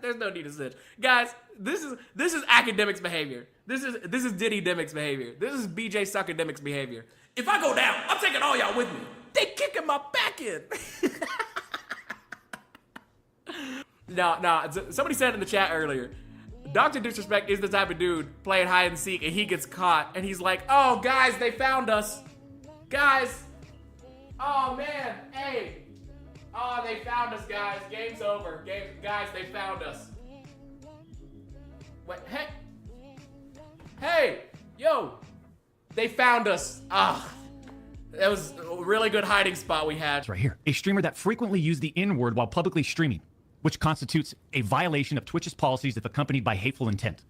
There's no need to snitch. Guys, this is academics behavior. This is Diddy Demics behavior. This is BJ Suckademics behavior. If I go down, I'm taking all y'all with me. They kicking my back in. No, somebody said in the chat earlier, Dr. Disrespect is the type of dude playing hide and seek and he gets caught and he's like, oh, guys, they found us. Guys. Oh, man. Hey. Oh, they found us, guys. Game's over. Guys, they found us. Wait, hey. Hey. Yo. They found us. Ah. That was a really good hiding spot we had. It's right here. A streamer that frequently used the N-word while publicly streaming, which constitutes a violation of Twitch's policies if accompanied by hateful intent.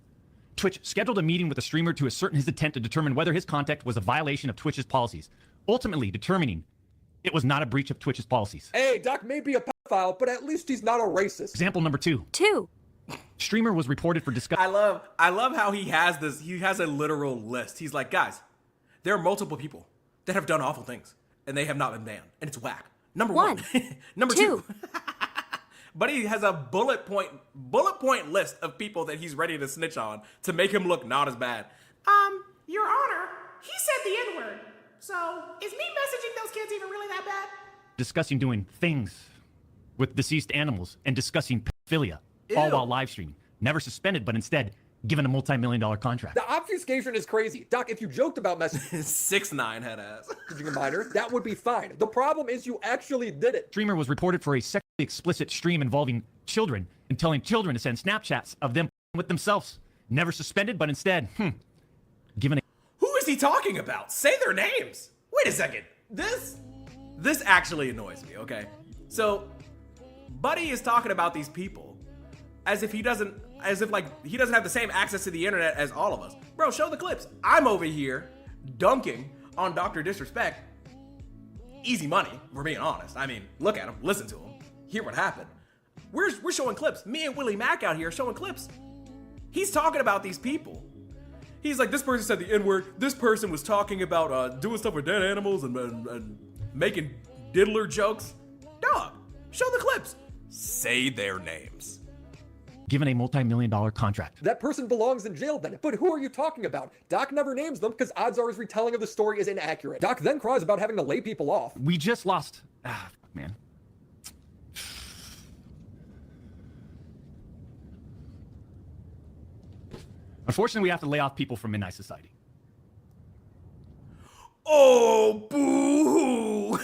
Twitch scheduled a meeting with the streamer to ascertain his intent to determine whether his conduct was a violation of Twitch's policies, ultimately determining it was not a breach of Twitch's policies. Hey, Doc may be a pedophile, but at least he's not a racist. Example number 2. Streamer was reported for discussing. I love how he has this. He has a literal list. He's like, guys, there are multiple people that have done awful things, and they have not been banned, and it's whack. Number one. Number two. But he has a bullet point list of people that he's ready to snitch on to make him look not as bad. Your Honor, he said the N-word. So, is me messaging those kids even really that bad? Discussing doing things with deceased animals and discussing pedophilia, all while live streaming. Never suspended, but instead given a multi-million-dollar contract. The obfuscation is crazy. Doc, if you joked about messaging 6'9" head ass. A minor, that would be fine. The problem is you actually did it. Streamer was reported for a sexually explicit stream involving children and telling children to send Snapchats of them with themselves. Never suspended, but instead, given a... Who is he talking about? Say their names. Wait a second. This actually annoys me, okay? So, Buddy is talking about these people as if he doesn't have the same access to the internet as all of us. Bro, show the clips. I'm over here dunking on Dr. Disrespect. Easy money, if we're being honest. I mean, look at him, listen to him, hear what happened. We're showing clips. Me and Willie Mack out here showing clips. He's talking about these people. He's like, this person said the N-word. This person was talking about doing stuff with dead animals and making diddler jokes. Dog, show the clips. Say their names. Given a multi-million-dollar contract. That person belongs in jail then. But who are you talking about? Doc never names them because odds are his retelling of the story is inaccurate. Doc then cries about having to lay people off. We just lost. Man. Unfortunately, we have to lay off people from Midnight Society. Oh, boo-hoo.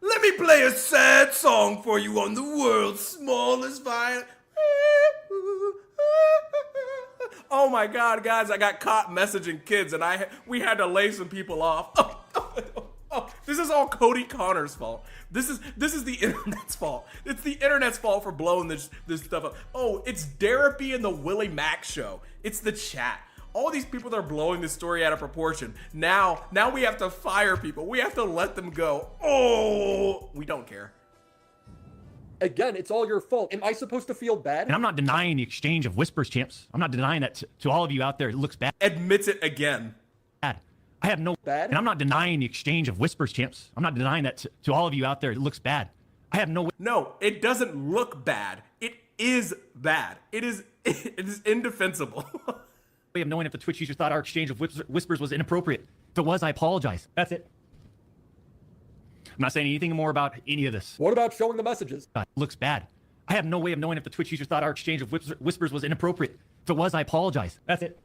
Let me play a sad song for you on the world's smallest violin. Oh my God, guys, I got caught messaging kids and we had to lay some people off. This is all Cody Connor's fault. This is the internet's fault. It's the internet's fault for blowing this stuff up. Oh, it's Derapy and the Willie Mack show. It's the chat. All these people that are blowing this story out of proportion. Now we have to fire people. We have to let them go. Oh, we don't care. Again, it's all your fault. Am I supposed to feel bad? And I'm not denying the exchange of whispers, champs. I'm not denying that to all of you out there. It looks bad. Admits it again. Bad. I have no bad. And I'm not denying the exchange of whispers, champs. I'm not denying that to all of you out there. It looks bad. I have no. No, it doesn't look bad. It is bad. It is indefensible. Way of knowing if the Twitch user thought our exchange of whispers was inappropriate. If it was, I apologize. That's it. I'm not saying anything more about any of this. What about showing the messages? Looks bad. I have no way of knowing if the Twitch user thought our exchange of whispers was inappropriate. If it was, I apologize. That's it.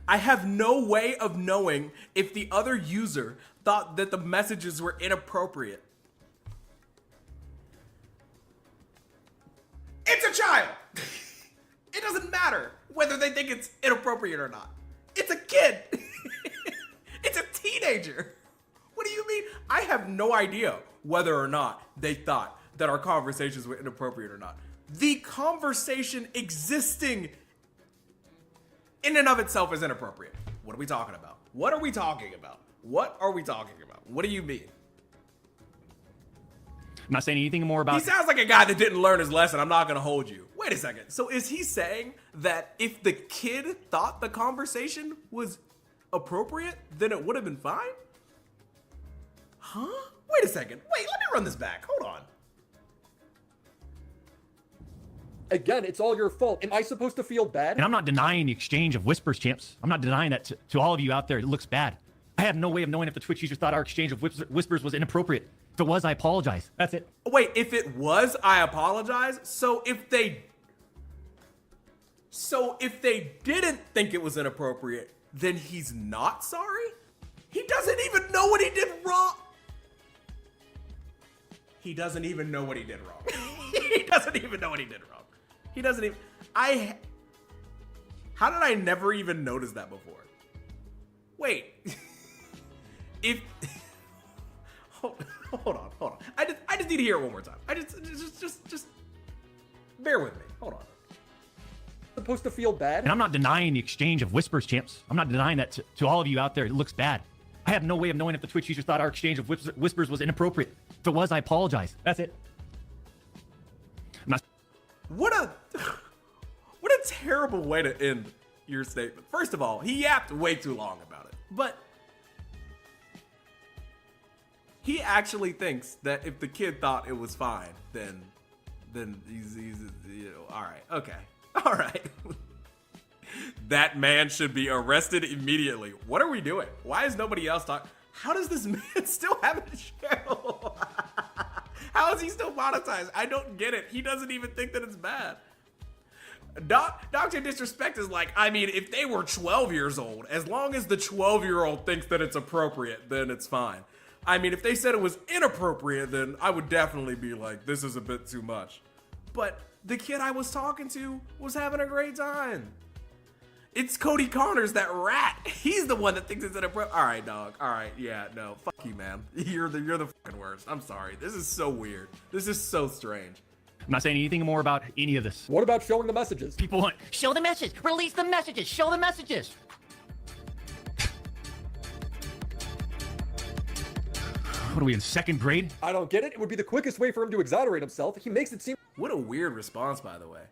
I have no way of knowing if the other user thought that the messages were inappropriate. It's a child. It doesn't matter whether they think it's inappropriate or not. It's a kid. It's a teenager. What do you mean? I have no idea whether or not they thought that our conversations were inappropriate or not. The conversation existing in and of itself is inappropriate. What are we talking about? What are we talking about? What are we talking about? What do you mean? I'm not saying anything more about... He sounds like a guy that didn't learn his lesson. I'm not going to hold you. Wait a second. So is he saying that if the kid thought the conversation was appropriate, then it would have been fine? Huh? Wait a second. Wait, let me run this back. Hold on. Again, it's all your fault. Am I supposed to feel bad? And I'm not denying the exchange of whispers, champs. I'm not denying that to all of you out there. It looks bad. I have no way of knowing if the Twitch user thought our exchange of whispers was inappropriate. If it was, I apologize. That's it. Wait, if it was, I apologize? So if they didn't think it was inappropriate, then he's not sorry? He doesn't even know what he did wrong. He doesn't even know what he did wrong. He doesn't even know what he did wrong. He doesn't even... How did I never even notice that before? Wait. If... Hold on. I just need to hear it one more time. Just bear with me. Hold on. Supposed to feel bad? And I'm not denying the exchange of whispers, champs. I'm not denying that to all of you out there. It looks bad. I have no way of knowing if the Twitch user thought our exchange of whispers was inappropriate. If it was, I apologize. That's it. What a terrible way to end your statement. First of all, he yapped way too long about it. But he actually thinks that if the kid thought it was fine, then he's you know, all right, okay, all right. That man should be arrested immediately. What are we doing? Why is nobody else talking? How does this man still have a channel? How is he still monetized? I don't get it. He doesn't even think that it's bad. Dr. Disrespect is like, I mean, if they were 12 years old, as long as the 12-year-old thinks that it's appropriate, then it's fine. I mean, if they said it was inappropriate, then I would definitely be like, this is a bit too much. But the kid I was talking to was having a great time. It's Cody Connors, that rat. He's the one that thinks it's inappropriate. All right, dog. All right, yeah, no, fuck you, man. You're the fucking worst. I'm sorry. This is so weird. This is so strange. I'm not saying anything more about any of this. What about showing the messages? People want... Show the message. Release the messages. Show the messages. What are we in second grade? I don't get it. It would be the quickest way for him to exonerate himself. He makes it seem... What a weird response, by the way.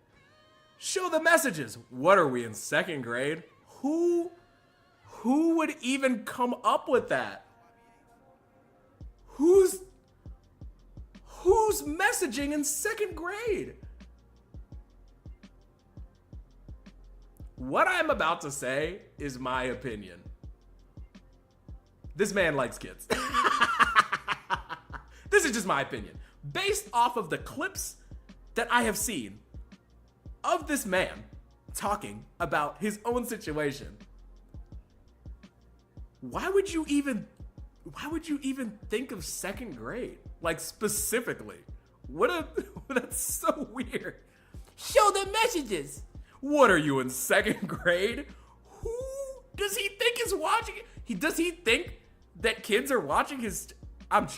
Show the messages. What are we in second grade? Who would even come up with that? Who's messaging in second grade? What I'm about to say is my opinion. This man likes kids. This is just my opinion. Based off of the clips that I have seen of this man talking about his own situation, why would you even think of second grade? Like, specifically. That's so weird. Show the messages. What are you in second grade? Who does he think is watching it? Does he think that kids are watching his... I'm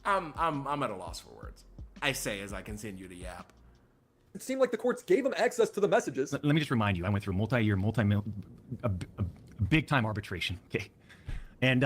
at a loss for words. I say as I continue to yap. It seemed like the courts gave him access to the messages. Let me just remind you, I went through a big time arbitration. Okay. And,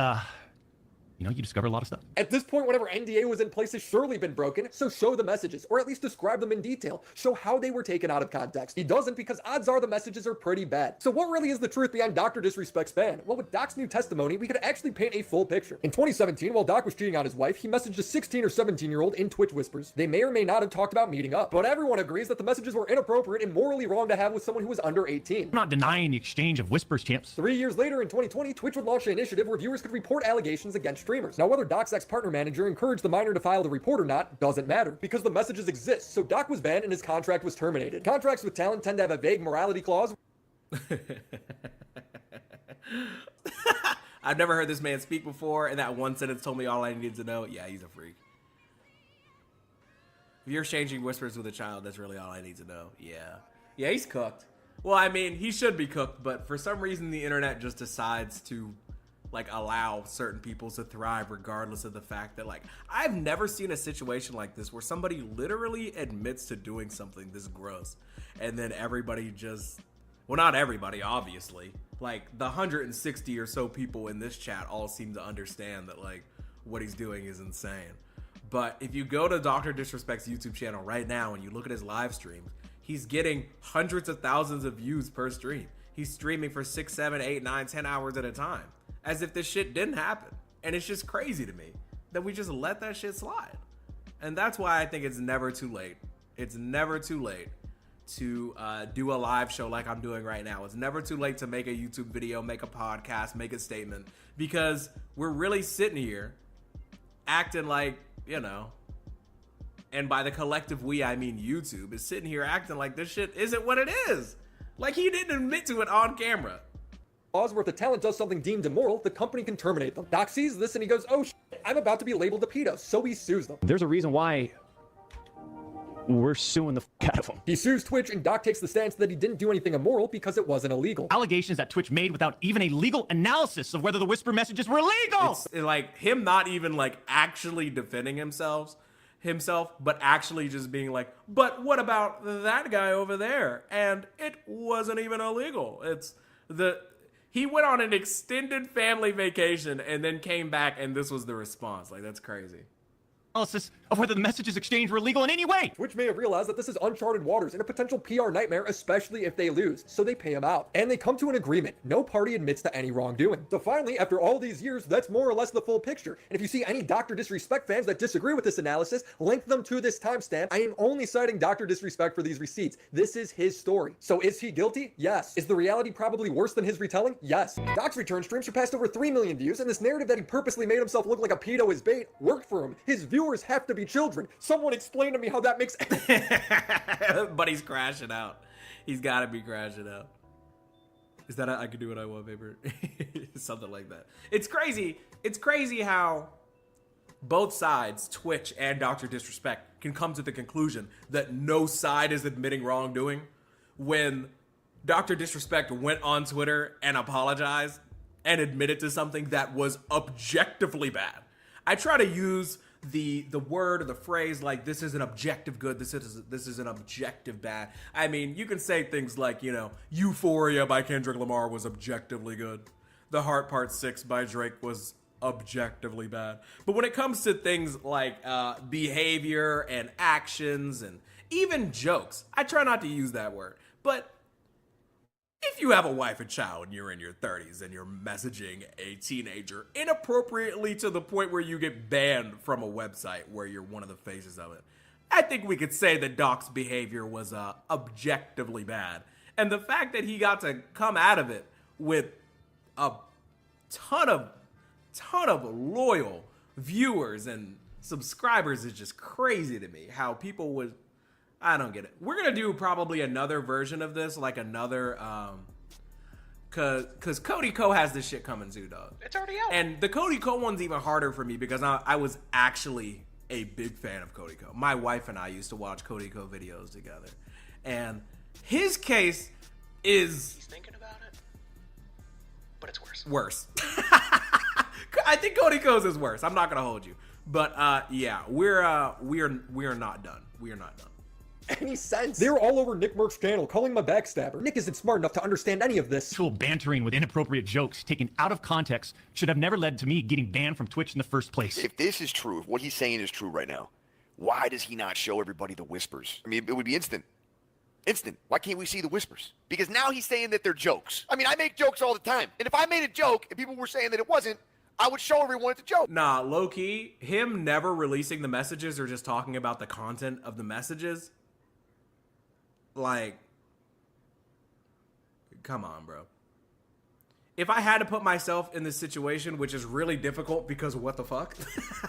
you discover a lot of stuff. At this point, whatever NDA was in place has surely been broken, so show the messages, or at least describe them in detail. Show how they were taken out of context. He doesn't because odds are the messages are pretty bad. So what really is the truth behind Dr. Disrespect's ban? Well, with Doc's new testimony, we could actually paint a full picture. In 2017, while Doc was cheating on his wife, he messaged a 16 or 17-year-old in Twitch whispers. They may or may not have talked about meeting up, but everyone agrees that the messages were inappropriate and morally wrong to have with someone who was under 18. I'm not denying the exchange of whispers, champs. 3 years later, in 2020, Twitch would launch an initiative where viewers could report allegations against streamers. Now, whether Doc's ex-partner manager encouraged the minor to file the report or not doesn't matter, because the messages exist, so Doc was banned and his contract was terminated. Contracts with talent tend to have a vague morality clause I've never heard this man speak before, and that one sentence told me all I needed to know. Yeah, he's a freak. If you're exchanging whispers with a child, that's really all I need to know. Yeah. Yeah, he's cooked. Well, I mean, he should be cooked, but for some reason the internet just decides to like allow certain people to thrive regardless of the fact that like I've never seen a situation like this where somebody literally admits to doing something this gross and then everybody just, well, not everybody, obviously, like the 160 or so people in this chat all seem to understand that like what he's doing is insane. But if you go to Dr. Disrespect's YouTube channel right now and you look at his live streams, he's getting hundreds of thousands of views per stream. He's streaming for 6, 7, 8, 9, 10 hours at a time, as if this shit didn't happen. And it's just crazy to me that we just let that shit slide. And that's why I think it's never too late. It's never too late to do a live show like I'm doing right now. It's never too late to make a YouTube video, make a podcast, make a statement, because we're really sitting here acting like, you know, and by the collective we, I mean YouTube, is sitting here acting like this shit isn't what it is. Like he didn't admit to it on camera. Where if the talent does something deemed immoral, the company can terminate them. Doc sees this and he goes, oh shit, I'm about to be labeled a pedo, so he sues them. There's a reason why we're suing the f*** out of him. He sues Twitch and Doc takes the stance that he didn't do anything immoral because it wasn't illegal. Allegations that Twitch made without even a legal analysis of whether the whisper messages were legal. It's like him not even like actually defending himself, but actually just being like, but what about that guy over there? And it wasn't even illegal. He went on an extended family vacation and then came back and this was the response. Like, that's crazy. Analysis of whether the messages exchanged were legal in any way. Twitch may have realized that this is uncharted waters and a potential PR nightmare, especially if they lose, so they pay him out. And they come to an agreement. No party admits to any wrongdoing. So finally, after all these years, that's more or less the full picture. And if you see any Dr. Disrespect fans that disagree with this analysis, link them to this timestamp. I am only citing Dr. Disrespect for these receipts. This is his story. So is he guilty? Yes. Is the reality probably worse than his retelling? Yes. Doc's return stream surpassed over 3 million views, and this narrative that he purposely made himself look like a pedo as bait worked for him. His viewers have to be children. Someone explain to me how that makes But he's crashing out. He's got to be crashing out. Is that I can do what I want, paper? Something like that. It's crazy. It's crazy how both sides, Twitch and Dr. Disrespect, can come to the conclusion that no side is admitting wrongdoing when Dr. Disrespect went on Twitter and apologized and admitted to something that was objectively bad. I try to use the word or the phrase like this is an objective good, this is an objective bad. I mean, you can say things like, you know, Euphoria by Kendrick Lamar was objectively good. The Heart Part 6 by Drake was objectively bad. But when it comes to things like behavior and actions and even jokes, I try not to use that word. But if you have a wife and child and you're in your 30s and you're messaging a teenager inappropriately to the point where you get banned from a website where you're one of the faces of it, I think we could say that Doc's behavior was objectively bad. And the fact that he got to come out of it with a ton of loyal viewers and subscribers is just crazy to me. How people would, I don't get it. We're gonna do probably another version of this, like another, cause Cody Co has this shit coming too, dog. It's already out. And the Cody Co one's even harder for me because I was actually a big fan of Cody Co. My wife and I used to watch Cody Co videos together, and his case is. He's thinking about it, but it's worse. Worse. I think Cody Co's is worse. I'm not gonna hold you, but yeah, we're not done. We are not done. Any sense? They were all over Nick Merck's channel calling him a backstabber. Nick isn't smart enough to understand any of this. Actual bantering with inappropriate jokes taken out of context should have never led to me getting banned from Twitch in the first place. If this is true, if what he's saying is true right now, why does he not show everybody the whispers? I mean, it would be instant. Instant. Why can't we see the whispers? Because now he's saying that they're jokes. I mean, I make jokes all the time. And if I made a joke and people were saying that it wasn't, I would show everyone it's a joke. Nah, low-key, him never releasing the messages or just talking about the content of the messages, like, come on, bro. If I had to put myself in this situation, which is really difficult because what the fuck?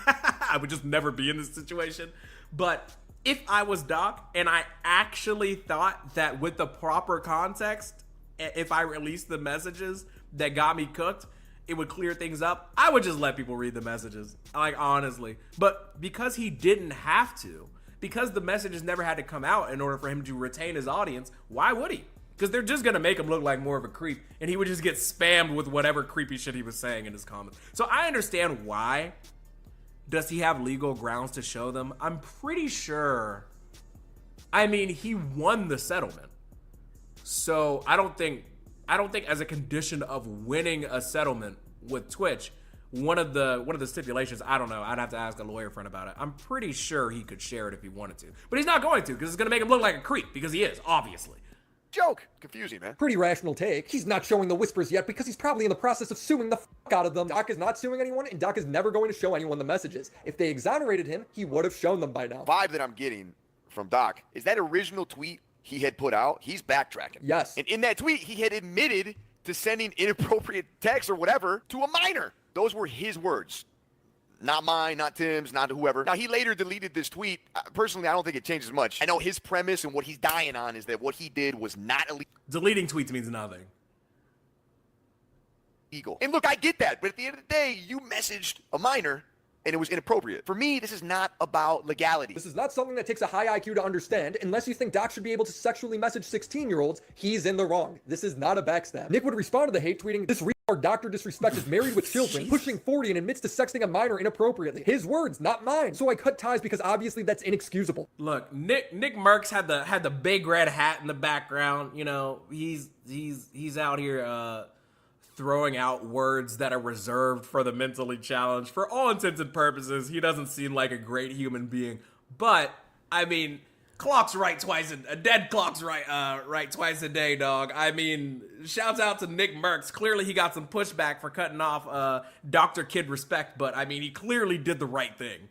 I would just never be in this situation. But if I was Doc and I actually thought that with the proper context, if I released the messages, that got me cooked, it would clear things up, I would just let people read the messages. Like, honestly. But because he didn't have to, because the messages never had to come out in order for him to retain his audience, why would he? Because they're just going to make him look like more of a creep, and he would just get spammed with whatever creepy shit he was saying in his comments. So I understand why. Does he have legal grounds to show them? I'm pretty sure. I mean, he won the settlement. So I don't think as a condition of winning a settlement with Twitch, one of the stipulations, I don't know, I'd have to ask a lawyer friend about it. I'm pretty sure he could share it if he wanted to. But he's not going to, because it's going to make him look like a creep, because he is, obviously. Joke. Confusing, man. Pretty rational take. He's not showing the whispers yet because he's probably in the process of suing the fuck out of them. Doc is not suing anyone, and Doc is never going to show anyone the messages. If they exonerated him, he would have shown them by now. Vibe that I'm getting from Doc is that original tweet he had put out, he's backtracking. Yes. And in that tweet, he had admitted to sending inappropriate texts or whatever to a minor. Those were his words. Not mine, not Tim's, not whoever. Now, he later deleted this tweet. Personally, I don't think it changes much. I know his premise and what he's dying on is that what he did was not illegal. Deleting tweets means nothing. And look, I get that. But at the end of the day, you messaged a minor and it was inappropriate. For me, this is not about legality. This is not something that takes a high IQ to understand. Unless you think Doc should be able to sexually message 16-year-olds, he's in the wrong. This is not a backstab. Nick would respond to the hate tweeting, this retard Dr. Disrespect is married with children, pushing 40 and admits to sexting a minor inappropriately. His words, not mine. So I cut ties because obviously that's inexcusable. Look, Nick Merckx had the big red hat in the background. You know, he's out here throwing out words that are reserved for the mentally challenged. For all intents and purposes, he doesn't seem like a great human being. But I mean, clock's right twice. A dead clock's right twice a day, dog. I mean, shouts out to Nick Merckx. Clearly, he got some pushback for cutting off Dr. Kid Respect, but I mean, he clearly did the right thing.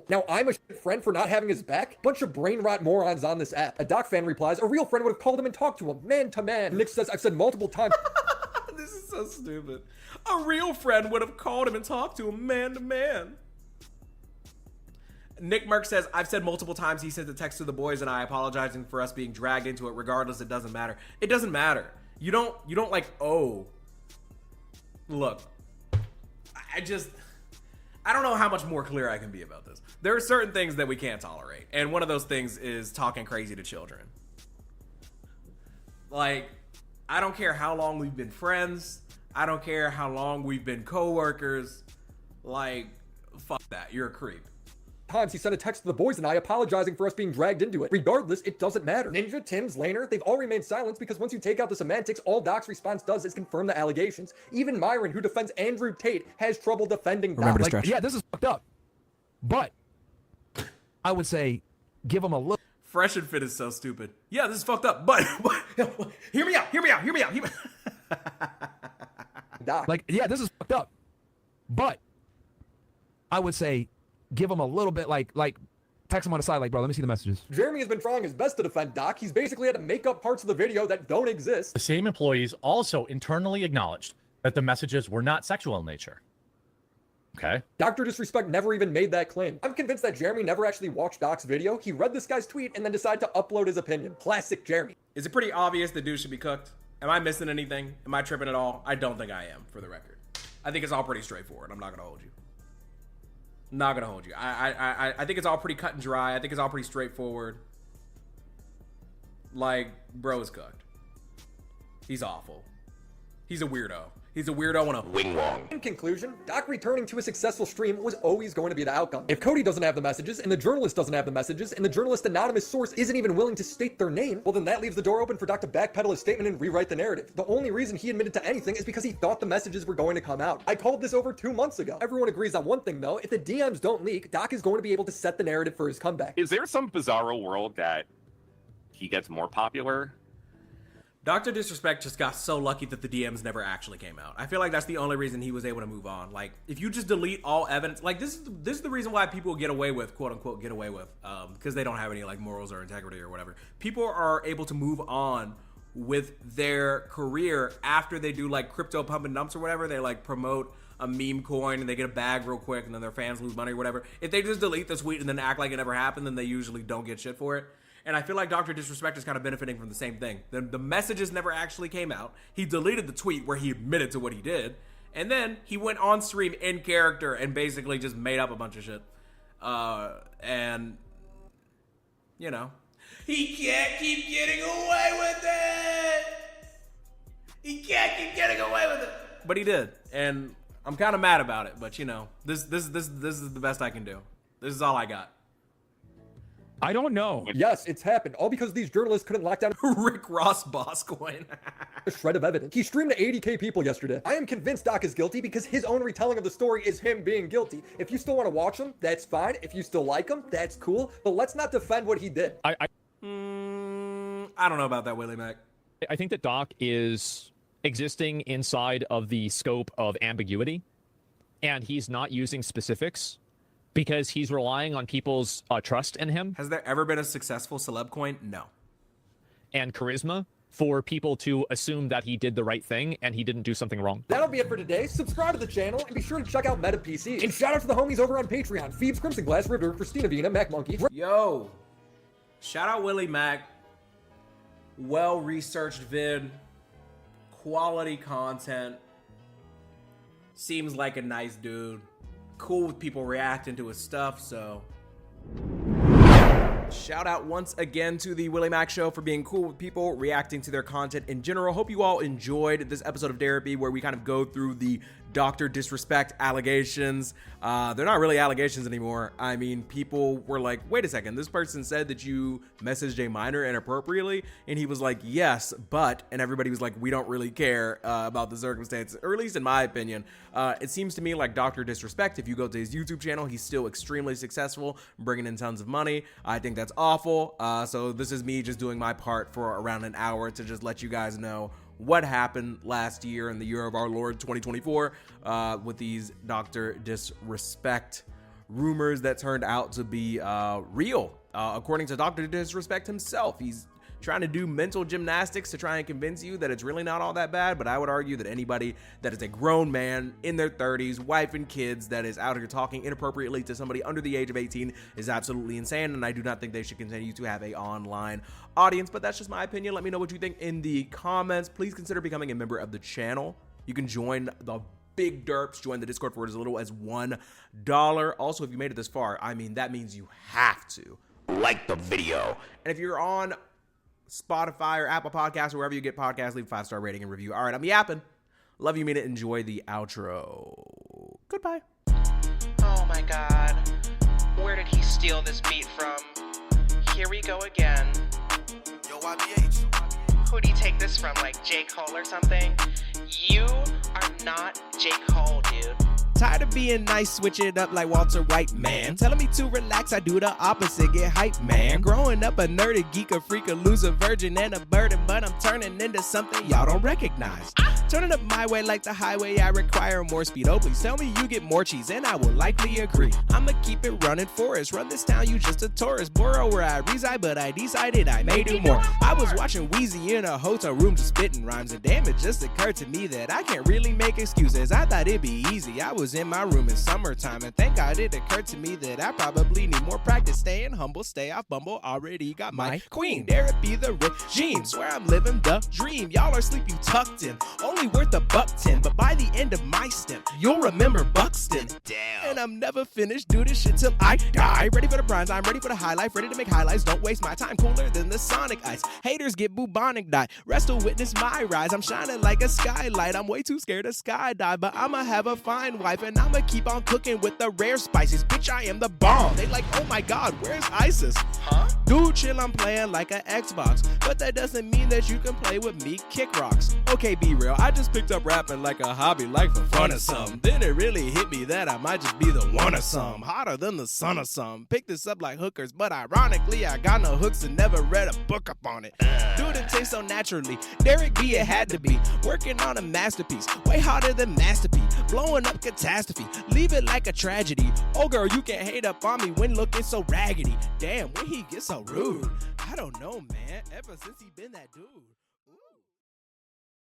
Now, I'm a shit friend for not having his back. Bunch of brain rot morons on this app. A Doc fan replies, a real friend would have called him and talked to him, man to man. Nick says, I've said multiple times. This is so stupid. A real friend would have called him and talked to him man to man. Nick Merck says, I've said multiple times he sent the text to the boys and I apologizing for us being dragged into it. Regardless, it doesn't matter. It doesn't matter. You don't like, oh. Look, I don't know how much more clear I can be about this. There are certain things that we can't tolerate. And one of those things is talking crazy to children. Like, I don't care how long we've been friends. I don't care how long we've been co-workers. Like, fuck that. You're a creep. Times he sent a text to the boys and I apologizing for us being dragged into it. Regardless, it doesn't matter. Ninja, Tim's, Laner, they've all remained silent because once you take out the semantics, all Doc's response does is confirm the allegations. Even Myron, who defends Andrew Tate, has trouble defending Doc. Like, yeah, this is fucked up. But I would say give him a look. Fresh and Fit is so stupid. Yeah, this is fucked up, but hear me out. Doc. Like, yeah, this is fucked up. But I would say give him a little bit, like text him on the side, like, bro, let me see the messages. Jeremy has been trying his best to defend Doc. He's basically had to make up parts of the video that don't exist. The same employees also internally acknowledged that the messages were not sexual in nature. Okay. Dr. Disrespect never even made that claim. I'm convinced that Jeremy never actually watched Doc's video. He read this guy's tweet and then decided to upload his opinion. Classic Jeremy. Is it pretty obvious the dude should be cooked? Am I missing anything? Am I tripping at all? I don't think I am, for the record. I think it's all pretty straightforward. I'm not gonna hold you. Not gonna hold you. I think it's all pretty cut and dry. I think it's all pretty straightforward. Like, bro is cooked. He's awful. He's a weirdo. He's a weirdo on a wing wong. In conclusion, Doc returning to a successful stream was always going to be the outcome. If Cody doesn't have the messages, and the journalist doesn't have the messages, and the journalist's anonymous source isn't even willing to state their name, well then that leaves the door open for Doc to backpedal his statement and rewrite the narrative. The only reason he admitted to anything is because he thought the messages were going to come out. I called this over 2 months ago. Everyone agrees on one thing though, if the DMs don't leak, Doc is going to be able to set the narrative for his comeback. Is there some bizarro world that he gets more popular? Dr. Disrespect just got so lucky that the DMs never actually came out. I feel like that's the only reason he was able to move on. Like, if you just delete all evidence, like this is the reason why people get away with, quote unquote, get away with, because they don't have any like morals or integrity or whatever. People are able to move on with their career after they do like crypto pump and dumps or whatever. They like promote a meme coin and they get a bag real quick and then their fans lose money or whatever. If they just delete the tweet and then act like it never happened, then they usually don't get shit for it. And I feel like Dr. Disrespect is kind of benefiting from the same thing. The messages never actually came out. He deleted the tweet where he admitted to what he did. And then he went on stream in character and basically just made up a bunch of shit. And, you know, he can't keep getting away with it. He can't keep getting away with it. But he did. And I'm kind of mad about it. But, you know, this is the best I can do. This is all I got. I don't know. Yes, it's happened. All because these journalists couldn't lock down Rick Ross boss coin. a shred of evidence. He streamed to 80K people yesterday. I am convinced Doc is guilty because his own retelling of the story is him being guilty. If you still want to watch him, that's fine. If you still like him, that's cool. But let's not defend what he did. I don't know about that, Willie Mac. I think that Doc is existing inside of the scope of ambiguity, and he's not using specifics because he's relying on people's trust in him. Has there ever been a successful celeb coin? No. And charisma for people to assume that he did the right thing and he didn't do something wrong. That'll be it for today. Subscribe to the channel and be sure to check out Meta PC. And shout out to the homies over on Patreon. Phoebes, Crimson Glass, River, Christina Vina, Mac Monkey. Yo, shout out Willie Mac. Well-researched vid. Quality content. Seems like a nice dude. Cool with people reacting to his stuff, so shout out once again to the Willie Mac Show for being cool with people reacting to their content in general. Hope you all enjoyed this episode of Derapy where we kind of go through the Dr. Disrespect allegations. They're not really allegations anymore. I mean, people were like, wait a second, this person said that you messaged a minor inappropriately, and he was like, yes, but, and everybody was like, we don't really care about the circumstances, or at least in my opinion. It seems to me like Dr. Disrespect, if you go to his YouTube channel, he's still extremely successful, bringing in tons of money. I think that's awful. So this is me just doing my part for around an hour to just let you guys know what happened last year in the year of our Lord 2024 with these Dr. Disrespect rumors that turned out to be real. According to Dr. Disrespect himself, he's trying to do mental gymnastics to try and convince you that it's really not all that bad, but I would argue that anybody that is a grown man in their 30s, wife and kids, that is out here talking inappropriately to somebody under the age of 18 is absolutely insane, and I do not think they should continue to have a online audience, but that's just my opinion. Let me know what you think in the comments. Please consider becoming a member of the channel. You can join the big derps, join the Discord for as little as $1. Also, if you made it this far, I mean, that means you have to like the video. And if you're on Spotify or Apple Podcasts or wherever you get podcasts, leave a 5-star rating and review. All right, I'm yapping. Love you, mean it. Enjoy the outro. Goodbye. Oh my god. Where did he steal this beat from? Here we go again. Yo, YBH. Who did he take this from? Like J. Cole or something? You are not J. Cole, dude. Tired of being nice, switch it up like Walter White, man. Telling me to relax, I do the opposite, get hype, man. Growing up a nerd, a geek, a freak, a loser, virgin, and a burden, but I'm turning into something y'all don't recognize. Turning up my way like the highway, I require more speed. Oh, please tell me you get more cheese, and I will likely agree. I'ma keep it running for us. Run this town, you just a tourist. Borough where I reside, but I decided I may do more. I was watching Wheezy in a hotel room just spitting rhymes, and damn, it just occurred to me that I can't really make excuses. I thought it'd be easy. I was in my room in summertime, and thank God it occurred to me that I probably need more practice. Staying humble, stay off Bumble, already got my queen. Derapy the regime, swear I'm living the dream. Y'all are sleeping tucked in, only worth $1.10, but by the end of my stint, you'll remember Buxton. Damn. And I'm never finished, do this shit till I die. Ready for the bronze, I'm ready for the high life, ready to make highlights, don't waste my time, cooler than the sonic ice. Haters get bubonic die, rest will witness my rise. I'm shining like a skylight, I'm way too scared to skydive, but I'ma have a fine wife, and I'ma keep on cooking with the rare spices. Bitch, I am the bomb. They like, oh my god, where's ISIS? Huh? Dude, chill, I'm playing like an Xbox, but that doesn't mean that you can play with me, kick rocks. Okay, be real, I just picked up rapping like a hobby, like for fun or something. Then it really hit me that I might just be the one or some, hotter than the sun or some. Picked this up like hookers, but ironically, I got no hooks and never read a book up on it. Dude, it tastes so naturally. Derek B, it had to be. Working on a masterpiece, way harder than Master P. Blowing up catastrophe, leave it like a tragedy. Oh girl, you can't hate up on me when looking so raggedy. Damn, when he gets so rude. I don't know, man, ever since he been that dude.